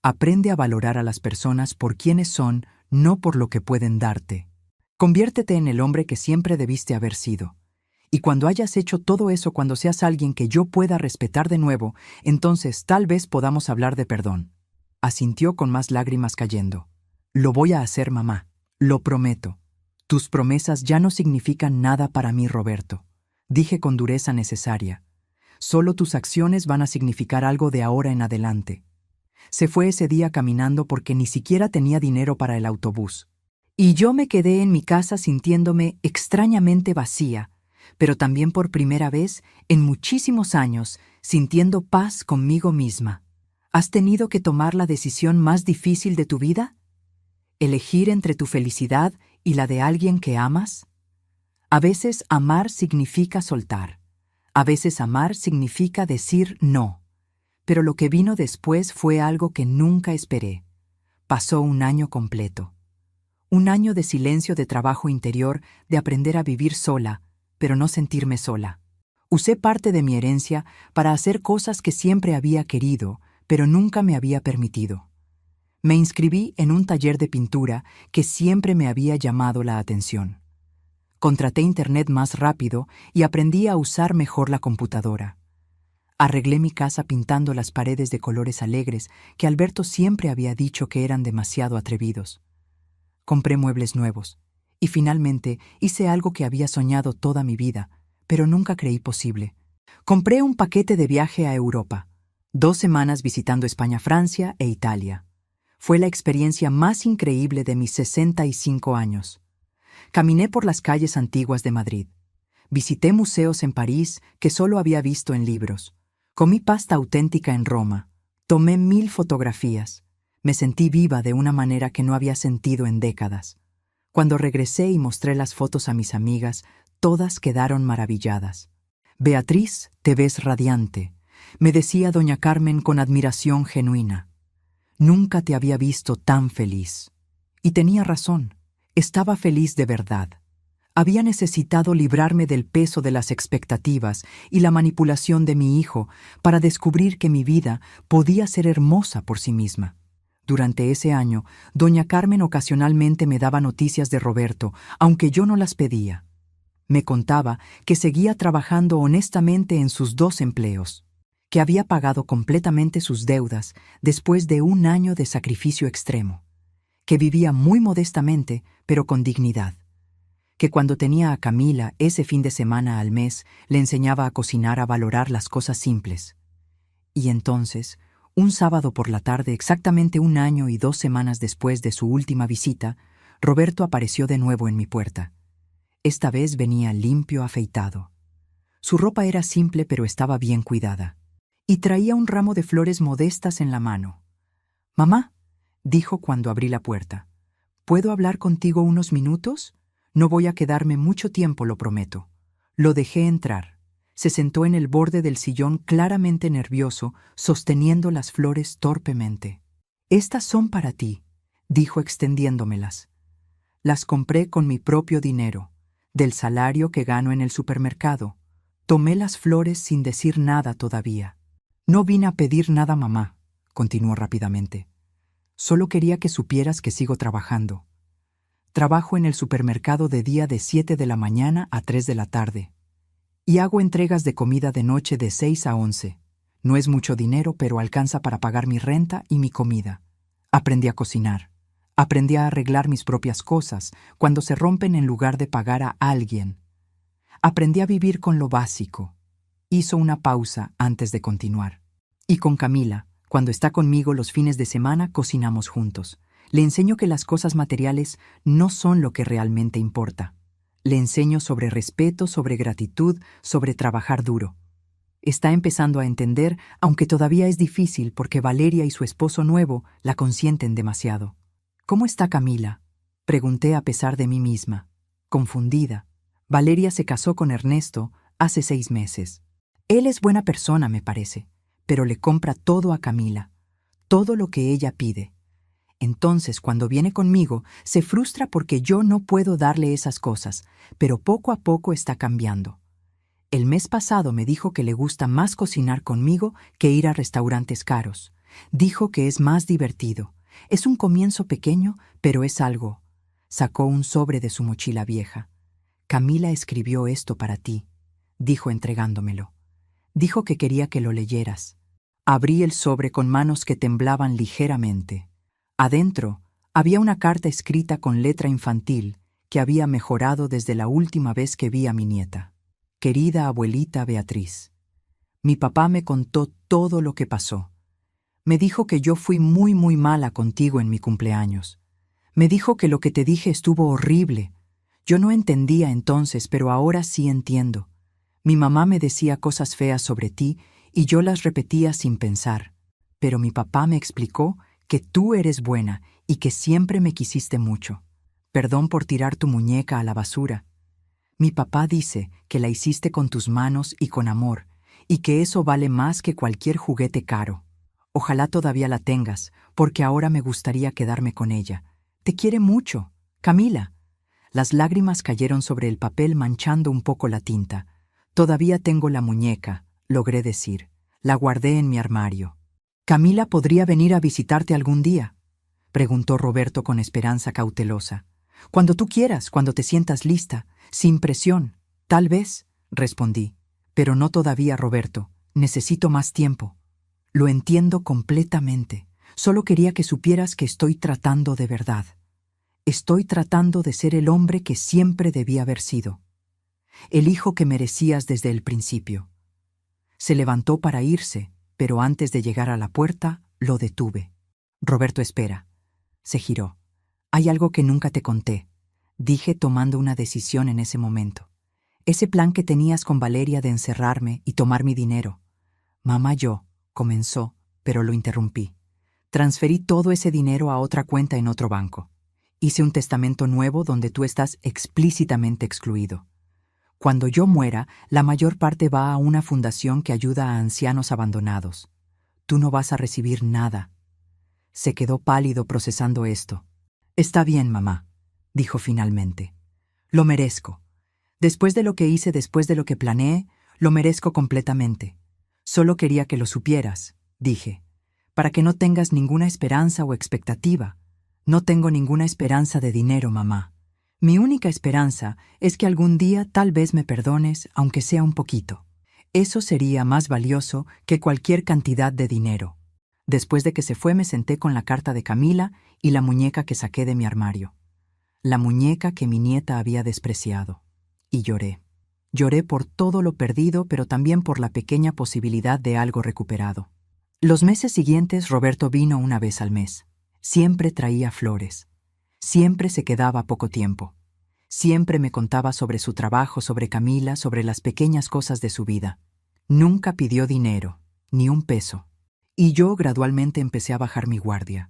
Aprende a valorar a las personas por quienes son, no por lo que pueden darte. Conviértete en el hombre que siempre debiste haber sido. Y cuando hayas hecho todo eso, cuando seas alguien que yo pueda respetar de nuevo, entonces tal vez podamos hablar de perdón. Asintió con más lágrimas cayendo. Lo voy a hacer, mamá. Lo prometo. Tus promesas ya no significan nada para mí, Roberto. Dije con dureza necesaria. Solo tus acciones van a significar algo de ahora en adelante. Se fue ese día caminando porque ni siquiera tenía dinero para el autobús. Y yo me quedé en mi casa sintiéndome extrañamente vacía, pero también por primera vez en muchísimos años sintiendo paz conmigo misma. ¿Has tenido que tomar la decisión más difícil de tu vida? ¿Elegir entre tu felicidad y la de alguien que amas? A veces amar significa soltar. A veces amar significa decir no. Pero lo que vino después fue algo que nunca esperé. Pasó un año completo. Un año de silencio, de trabajo interior, de aprender a vivir sola, pero no sentirme sola. Usé parte de mi herencia para hacer cosas que siempre había querido, pero nunca me había permitido. Me inscribí en un taller de pintura que siempre me había llamado la atención. Contraté internet más rápido y aprendí a usar mejor la computadora. Arreglé mi casa pintando las paredes de colores alegres que Alberto siempre había dicho que eran demasiado atrevidos. Compré muebles nuevos y finalmente hice algo que había soñado toda mi vida, pero nunca creí posible. Compré un paquete de viaje a Europa, 2 semanas visitando España, Francia e Italia. Fue la experiencia más increíble de mis 65 años. Caminé por las calles antiguas de Madrid. Visité museos en París que solo había visto en libros. Comí pasta auténtica en Roma. Tomé 1000 fotografías. Me sentí viva de una manera que no había sentido en décadas. Cuando regresé y mostré las fotos a mis amigas, todas quedaron maravilladas. «Beatriz, te ves radiante», me decía doña Carmen con admiración genuina. «Nunca te había visto tan feliz». Y tenía razón. Estaba feliz de verdad. Había necesitado librarme del peso de las expectativas y la manipulación de mi hijo para descubrir que mi vida podía ser hermosa por sí misma. Durante ese año, doña Carmen ocasionalmente me daba noticias de Roberto, aunque yo no las pedía. Me contaba que seguía trabajando honestamente en sus 2 empleos, que había pagado completamente sus deudas después de un año de sacrificio extremo, que vivía muy modestamente, pero con dignidad, que cuando tenía a Camila ese fin de semana al mes, le enseñaba a cocinar, a valorar las cosas simples. Y entonces, un sábado por la tarde, exactamente 1 año y 2 semanas después de su última visita, Roberto apareció de nuevo en mi puerta. Esta vez venía limpio, afeitado. Su ropa era simple pero estaba bien cuidada. Y traía un ramo de flores modestas en la mano. «Mamá», dijo cuando abrí la puerta, «¿puedo hablar contigo unos minutos? No voy a quedarme mucho tiempo, lo prometo». Lo dejé entrar. Se sentó en el borde del sillón claramente nervioso, sosteniendo las flores torpemente. «Estas son para ti», dijo extendiéndomelas. «Las compré con mi propio dinero, del salario que gano en el supermercado». Tomé las flores sin decir nada todavía. «No vine a pedir nada, mamá», continuó rápidamente. «Solo quería que supieras que sigo trabajando. Trabajo en el supermercado de día de 7 de la mañana a 3 de la tarde. Y hago entregas de comida de noche de 6 a 11. No es mucho dinero, pero alcanza para pagar mi renta y mi comida. Aprendí a cocinar. Aprendí a arreglar mis propias cosas cuando se rompen en lugar de pagar a alguien. Aprendí a vivir con lo básico». Hizo una pausa antes de continuar. «Y con Camila, cuando está conmigo los fines de semana, cocinamos juntos. Le enseño que las cosas materiales no son lo que realmente importa. Le enseño sobre respeto, sobre gratitud, sobre trabajar duro. Está empezando a entender, aunque todavía es difícil porque Valeria y su esposo nuevo la consienten demasiado». «¿Cómo está Camila?», pregunté a pesar de mí misma, confundida. Valeria se casó con Ernesto hace 6 meses. Él es buena persona, me parece, pero le compra todo a Camila, todo lo que ella pide. Entonces, cuando viene conmigo, se frustra porque yo no puedo darle esas cosas, pero poco a poco está cambiando. El mes pasado me dijo que le gusta más cocinar conmigo que ir a restaurantes caros. Dijo que es más divertido. Es un comienzo pequeño, pero es algo. Sacó un sobre de su mochila vieja. «Camila escribió esto para ti», dijo entregándomelo. «Dijo que quería que lo leyeras». Abrí el sobre con manos que temblaban ligeramente. Adentro había una carta escrita con letra infantil que había mejorado desde la última vez que vi a mi nieta. «Querida abuelita Beatriz, mi papá me contó todo lo que pasó. Me dijo que yo fui muy mala contigo en mi cumpleaños. Me dijo que lo que te dije estuvo horrible. Yo no entendía entonces, pero ahora sí entiendo. Mi mamá me decía cosas feas sobre ti y yo las repetía sin pensar. Pero mi papá me explicó que tú eres buena y que siempre me quisiste mucho. Perdón por tirar tu muñeca a la basura. Mi papá dice que la hiciste con tus manos y con amor, y que eso vale más que cualquier juguete caro. Ojalá todavía la tengas, porque ahora me gustaría quedarme con ella. Te quiere mucho, Camila». Las lágrimas cayeron sobre el papel manchando un poco la tinta. «Todavía tengo la muñeca», logré decir. «La guardé en mi armario». «¿Camila podría venir a visitarte algún día?», preguntó Roberto con esperanza cautelosa. «Cuando tú quieras, cuando te sientas lista, sin presión». «Tal vez», respondí. «Pero no todavía, Roberto. Necesito más tiempo». «Lo entiendo completamente. Solo quería que supieras que estoy tratando de verdad. Estoy tratando de ser el hombre que siempre debí haber sido. El hijo que merecías desde el principio». Se levantó para irse, pero antes de llegar a la puerta, lo detuve. «Roberto, espera». Se giró. «Hay algo que nunca te conté», dije tomando una decisión en ese momento. «Ese plan que tenías con Valeria de encerrarme y tomar mi dinero». «Mamá, comenzó, pero lo interrumpí. «Transferí todo ese dinero a otra cuenta en otro banco. Hice un testamento nuevo donde tú estás explícitamente excluido. Cuando yo muera, la mayor parte va a una fundación que ayuda a ancianos abandonados. Tú no vas a recibir nada». Se quedó pálido procesando esto. «Está bien, mamá», dijo finalmente. «Lo merezco. Después de lo que hice, después de lo que planeé, lo merezco completamente. Solo quería que lo supieras», dije, «para que no tengas ninguna esperanza o expectativa». «No tengo ninguna esperanza de dinero, mamá. Mi única esperanza es que algún día tal vez me perdones, aunque sea un poquito. Eso sería más valioso que cualquier cantidad de dinero». Después de que se fue, me senté con la carta de Camila y la muñeca que saqué de mi armario. la muñeca que mi nieta había despreciado. Y lloré. Lloré por todo lo perdido, pero también por la pequeña posibilidad de algo recuperado. Los meses siguientes Roberto vino una vez al mes. Siempre traía flores. Siempre se quedaba poco tiempo. Siempre me contaba sobre su trabajo, sobre Camila, sobre las pequeñas cosas de su vida. Nunca pidió dinero, ni un peso. Y yo gradualmente empecé a bajar mi guardia.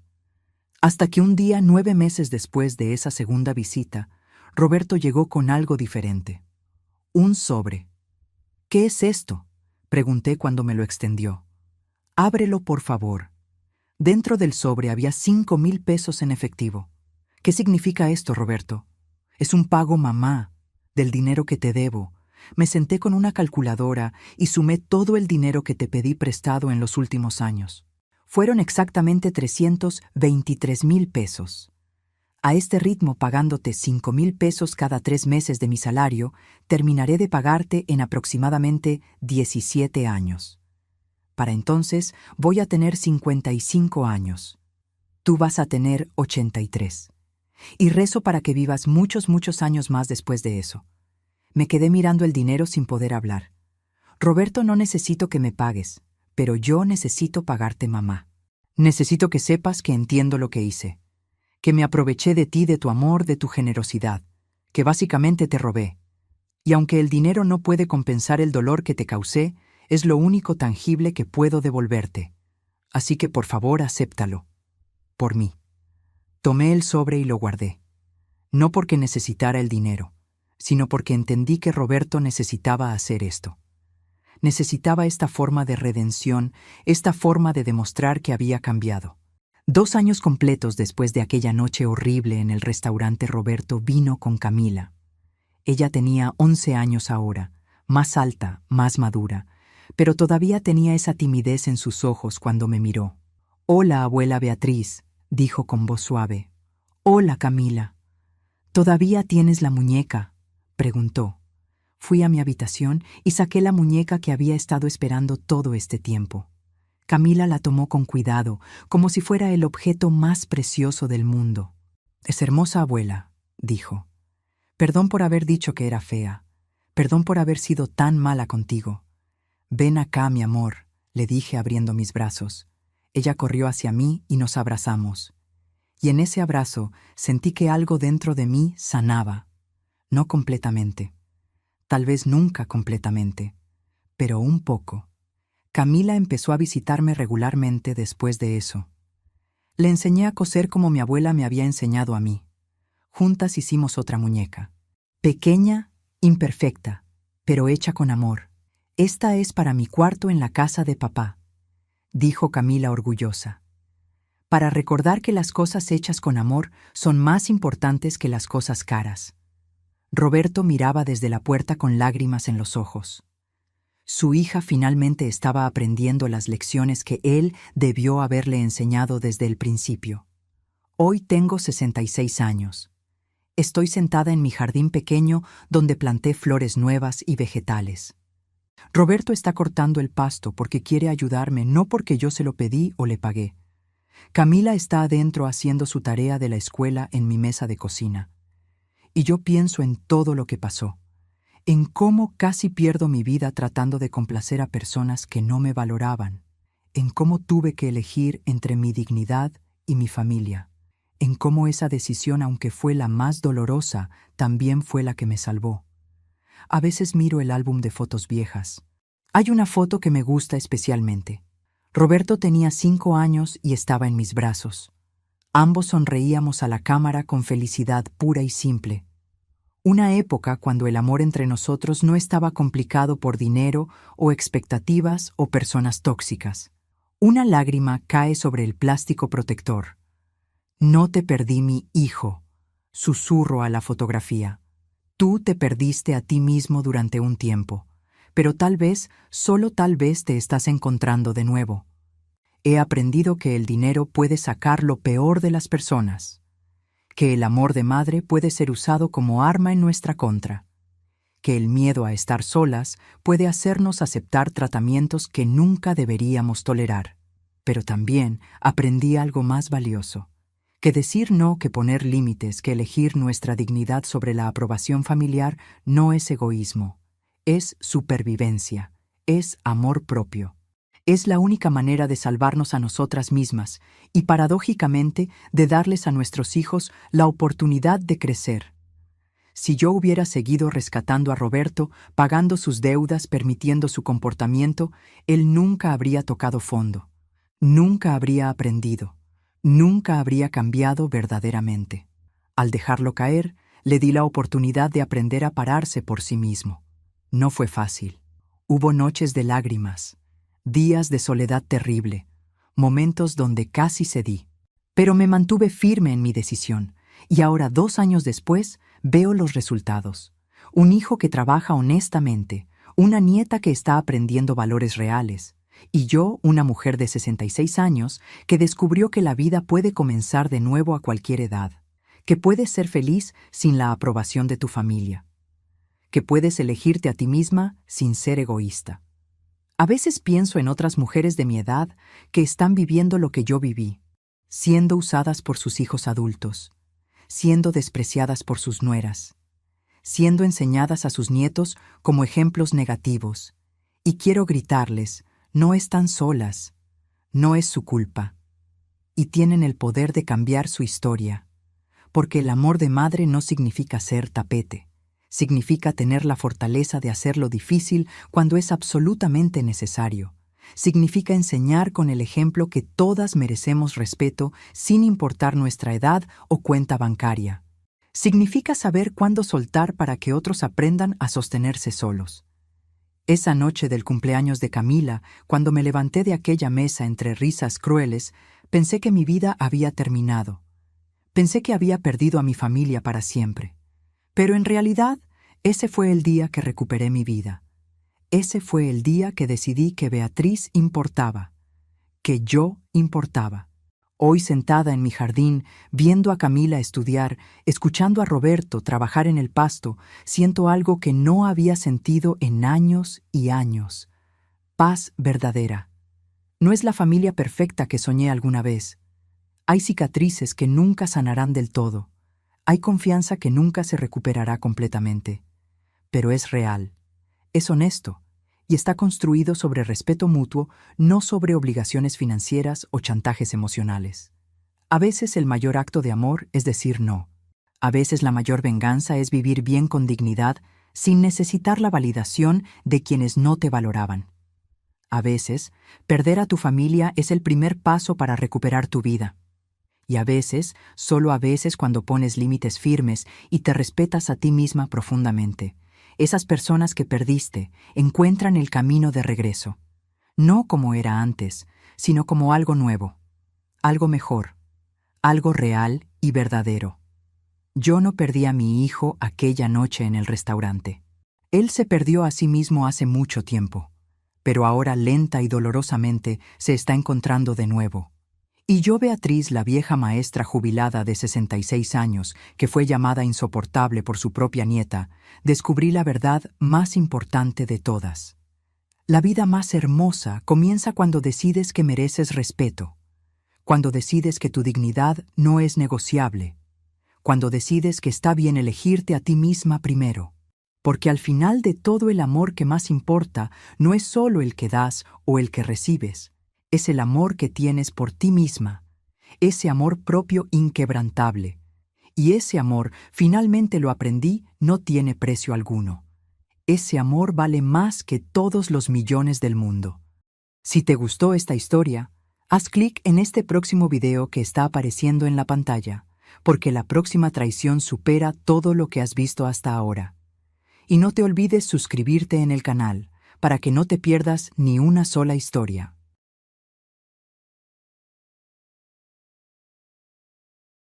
Hasta que un día, 9 meses después de esa segunda visita, Roberto llegó con algo diferente. Un sobre. «¿Qué es esto?», pregunté cuando me lo extendió. «Ábrelo, por favor». Dentro del sobre había 5,000 pesos en efectivo. «¿Qué significa esto, Roberto?». «Es un pago, mamá, del dinero que te debo». Me senté con una calculadora y sumé todo el dinero que te pedí prestado en los últimos años. Fueron exactamente 323,000 pesos. A este ritmo, pagándote 5,000 pesos cada 3 meses de mi salario, terminaré de pagarte en aproximadamente 17 años. Para entonces voy a tener 55 años. Tú vas a tener 83. Y rezo para que vivas muchos, muchos años más después de eso. Me quedé mirando el dinero sin poder hablar. Roberto, no necesito que me pagues, pero yo necesito pagarte, mamá. Necesito que sepas que entiendo lo que hice, que me aproveché de ti, de tu amor, de tu generosidad, que básicamente te robé. Y aunque el dinero no puede compensar el dolor que te causé, es lo único tangible que puedo devolverte. Así que por favor, acéptalo. Por mí. Tomé el sobre y lo guardé. No porque necesitara el dinero, sino porque entendí que Roberto necesitaba hacer esto. Necesitaba esta forma de redención, esta forma de demostrar que había cambiado. 2 años completos después de aquella noche horrible en el restaurante, Roberto vino con Camila. Ella tenía 11 años ahora, más alta, más madura, pero todavía tenía esa timidez en sus ojos cuando me miró. «Hola, abuela Beatriz», dijo con voz suave. «Hola, Camila». «¿Todavía tienes la muñeca?», preguntó. Fui a mi habitación y saqué la muñeca que había estado esperando todo este tiempo. Camila la tomó con cuidado, como si fuera el objeto más precioso del mundo. «Es hermosa, abuela», dijo. «Perdón por haber dicho que era fea. Perdón por haber sido tan mala contigo». «Ven acá, mi amor», le dije abriendo mis brazos. Ella corrió hacia mí y nos abrazamos. Y en ese abrazo sentí que algo dentro de mí sanaba. No completamente. Tal vez nunca completamente, pero un poco. Camila empezó a visitarme regularmente después de eso. Le enseñé a coser como mi abuela me había enseñado a mí. Juntas hicimos otra muñeca. Pequeña, imperfecta, pero hecha con amor. «Esta es para mi cuarto en la casa de papá», dijo Camila orgullosa. «Para recordar que las cosas hechas con amor son más importantes que las cosas caras». Roberto miraba desde la puerta con lágrimas en los ojos. Su hija finalmente estaba aprendiendo las lecciones que él debió haberle enseñado desde el principio. Hoy tengo 66 años. Estoy sentada en mi jardín pequeño donde planté flores nuevas y vegetales. Roberto está cortando el pasto porque quiere ayudarme, no porque yo se lo pedí o le pagué. Camila está adentro haciendo su tarea de la escuela en mi mesa de cocina. Y yo pienso en todo lo que pasó, en cómo casi pierdo mi vida tratando de complacer a personas que no me valoraban, en cómo tuve que elegir entre mi dignidad y mi familia, en cómo esa decisión, aunque fue la más dolorosa, también fue la que me salvó. A veces miro el álbum de fotos viejas. Hay una foto que me gusta especialmente. Roberto tenía 5 años y estaba en mis brazos. Ambos sonreíamos a la cámara con felicidad pura y simple. Una época cuando el amor entre nosotros no estaba complicado por dinero o expectativas o personas tóxicas. Una lágrima cae sobre el plástico protector. «No te perdí, mi hijo», susurro a la fotografía. «Tú te perdiste a ti mismo durante un tiempo, pero tal vez, solo tal vez te estás encontrando de nuevo. He aprendido que el dinero puede sacar lo peor de las personas, que el amor de madre puede ser usado como arma en nuestra contra, que el miedo a estar solas puede hacernos aceptar tratamientos que nunca deberíamos tolerar. Pero también aprendí algo más valioso, Que decir no, que poner límites, que elegir nuestra dignidad sobre la aprobación familiar no es egoísmo, es supervivencia, es amor propio. Es la única manera de salvarnos a nosotras mismas y, paradójicamente, de darles a nuestros hijos la oportunidad de crecer. Si yo hubiera seguido rescatando a Roberto, pagando sus deudas, permitiendo su comportamiento, él nunca habría tocado fondo, nunca habría aprendido, nunca habría cambiado verdaderamente. Al dejarlo caer, le di la oportunidad de aprender a pararse por sí mismo. No fue fácil. Hubo noches de lágrimas, días de soledad terrible, momentos donde casi cedí. Pero me mantuve firme en mi decisión, y ahora, 2 años después, veo los resultados. Un hijo que trabaja honestamente, una nieta que está aprendiendo valores reales, y yo, una mujer de 66 años, que descubrió que la vida puede comenzar de nuevo a cualquier edad, que puedes ser feliz sin la aprobación de tu familia, que puedes elegirte a ti misma sin ser egoísta. A veces pienso en otras mujeres de mi edad que están viviendo lo que yo viví, siendo usadas por sus hijos adultos, siendo despreciadas por sus nueras, siendo enseñadas a sus nietos como ejemplos negativos, y quiero gritarles: no están solas, no es su culpa, y tienen el poder de cambiar su historia, porque el amor de madre no significa ser tapete, significa tener la fortaleza de hacer lo difícil cuando es absolutamente necesario. Significa enseñar con el ejemplo que todas merecemos respeto sin importar nuestra edad o cuenta bancaria. Significa saber cuándo soltar para que otros aprendan a sostenerse solos. Esa noche del cumpleaños de Camila, cuando me levanté de aquella mesa entre risas crueles, pensé que mi vida había terminado. Pensé que había perdido a mi familia para siempre. Pero en realidad, ese fue el día que recuperé mi vida. Ese fue el día que decidí que Beatriz importaba, que yo importaba. Hoy, sentada en mi jardín, viendo a Camila estudiar, escuchando a Roberto trabajar en el pasto, siento algo que no había sentido en años y años: paz verdadera. No es la familia perfecta que soñé alguna vez. Hay cicatrices que nunca sanarán del todo. Hay confianza que nunca se recuperará completamente. Pero es real. Es honesto, y está construido sobre respeto mutuo, no sobre obligaciones financieras o chantajes emocionales. A veces el mayor acto de amor es decir no. A veces la mayor venganza es vivir bien con dignidad sin necesitar la validación de quienes no te valoraban. A veces, perder a tu familia es el primer paso para recuperar tu vida. Y a veces, solo a veces, cuando pones límites firmes y te respetas a ti misma profundamente, esas personas que perdiste encuentran el camino de regreso, no como era antes, sino como algo nuevo, algo mejor, algo real y verdadero. Yo no perdí a mi hijo aquella noche en el restaurante. Él se perdió a sí mismo hace mucho tiempo, pero ahora lenta y dolorosamente se está encontrando de nuevo. Y yo, Beatriz, la vieja maestra jubilada de 66 años, que fue llamada insoportable por su propia nieta, descubrí la verdad más importante de todas. La vida más hermosa comienza cuando decides que mereces respeto, cuando decides que tu dignidad no es negociable, cuando decides que está bien elegirte a ti misma primero. Porque al final de todo, el amor que más importa no es solo el que das o el que recibes, es el amor que tienes por ti misma, ese amor propio inquebrantable. Y ese amor, finalmente lo aprendí, no tiene precio alguno. Ese amor vale más que todos los millones del mundo. Si te gustó esta historia, haz clic en este próximo video que está apareciendo en la pantalla, porque la próxima traición supera todo lo que has visto hasta ahora. Y no te olvides suscribirte en el canal, para que no te pierdas ni una sola historia.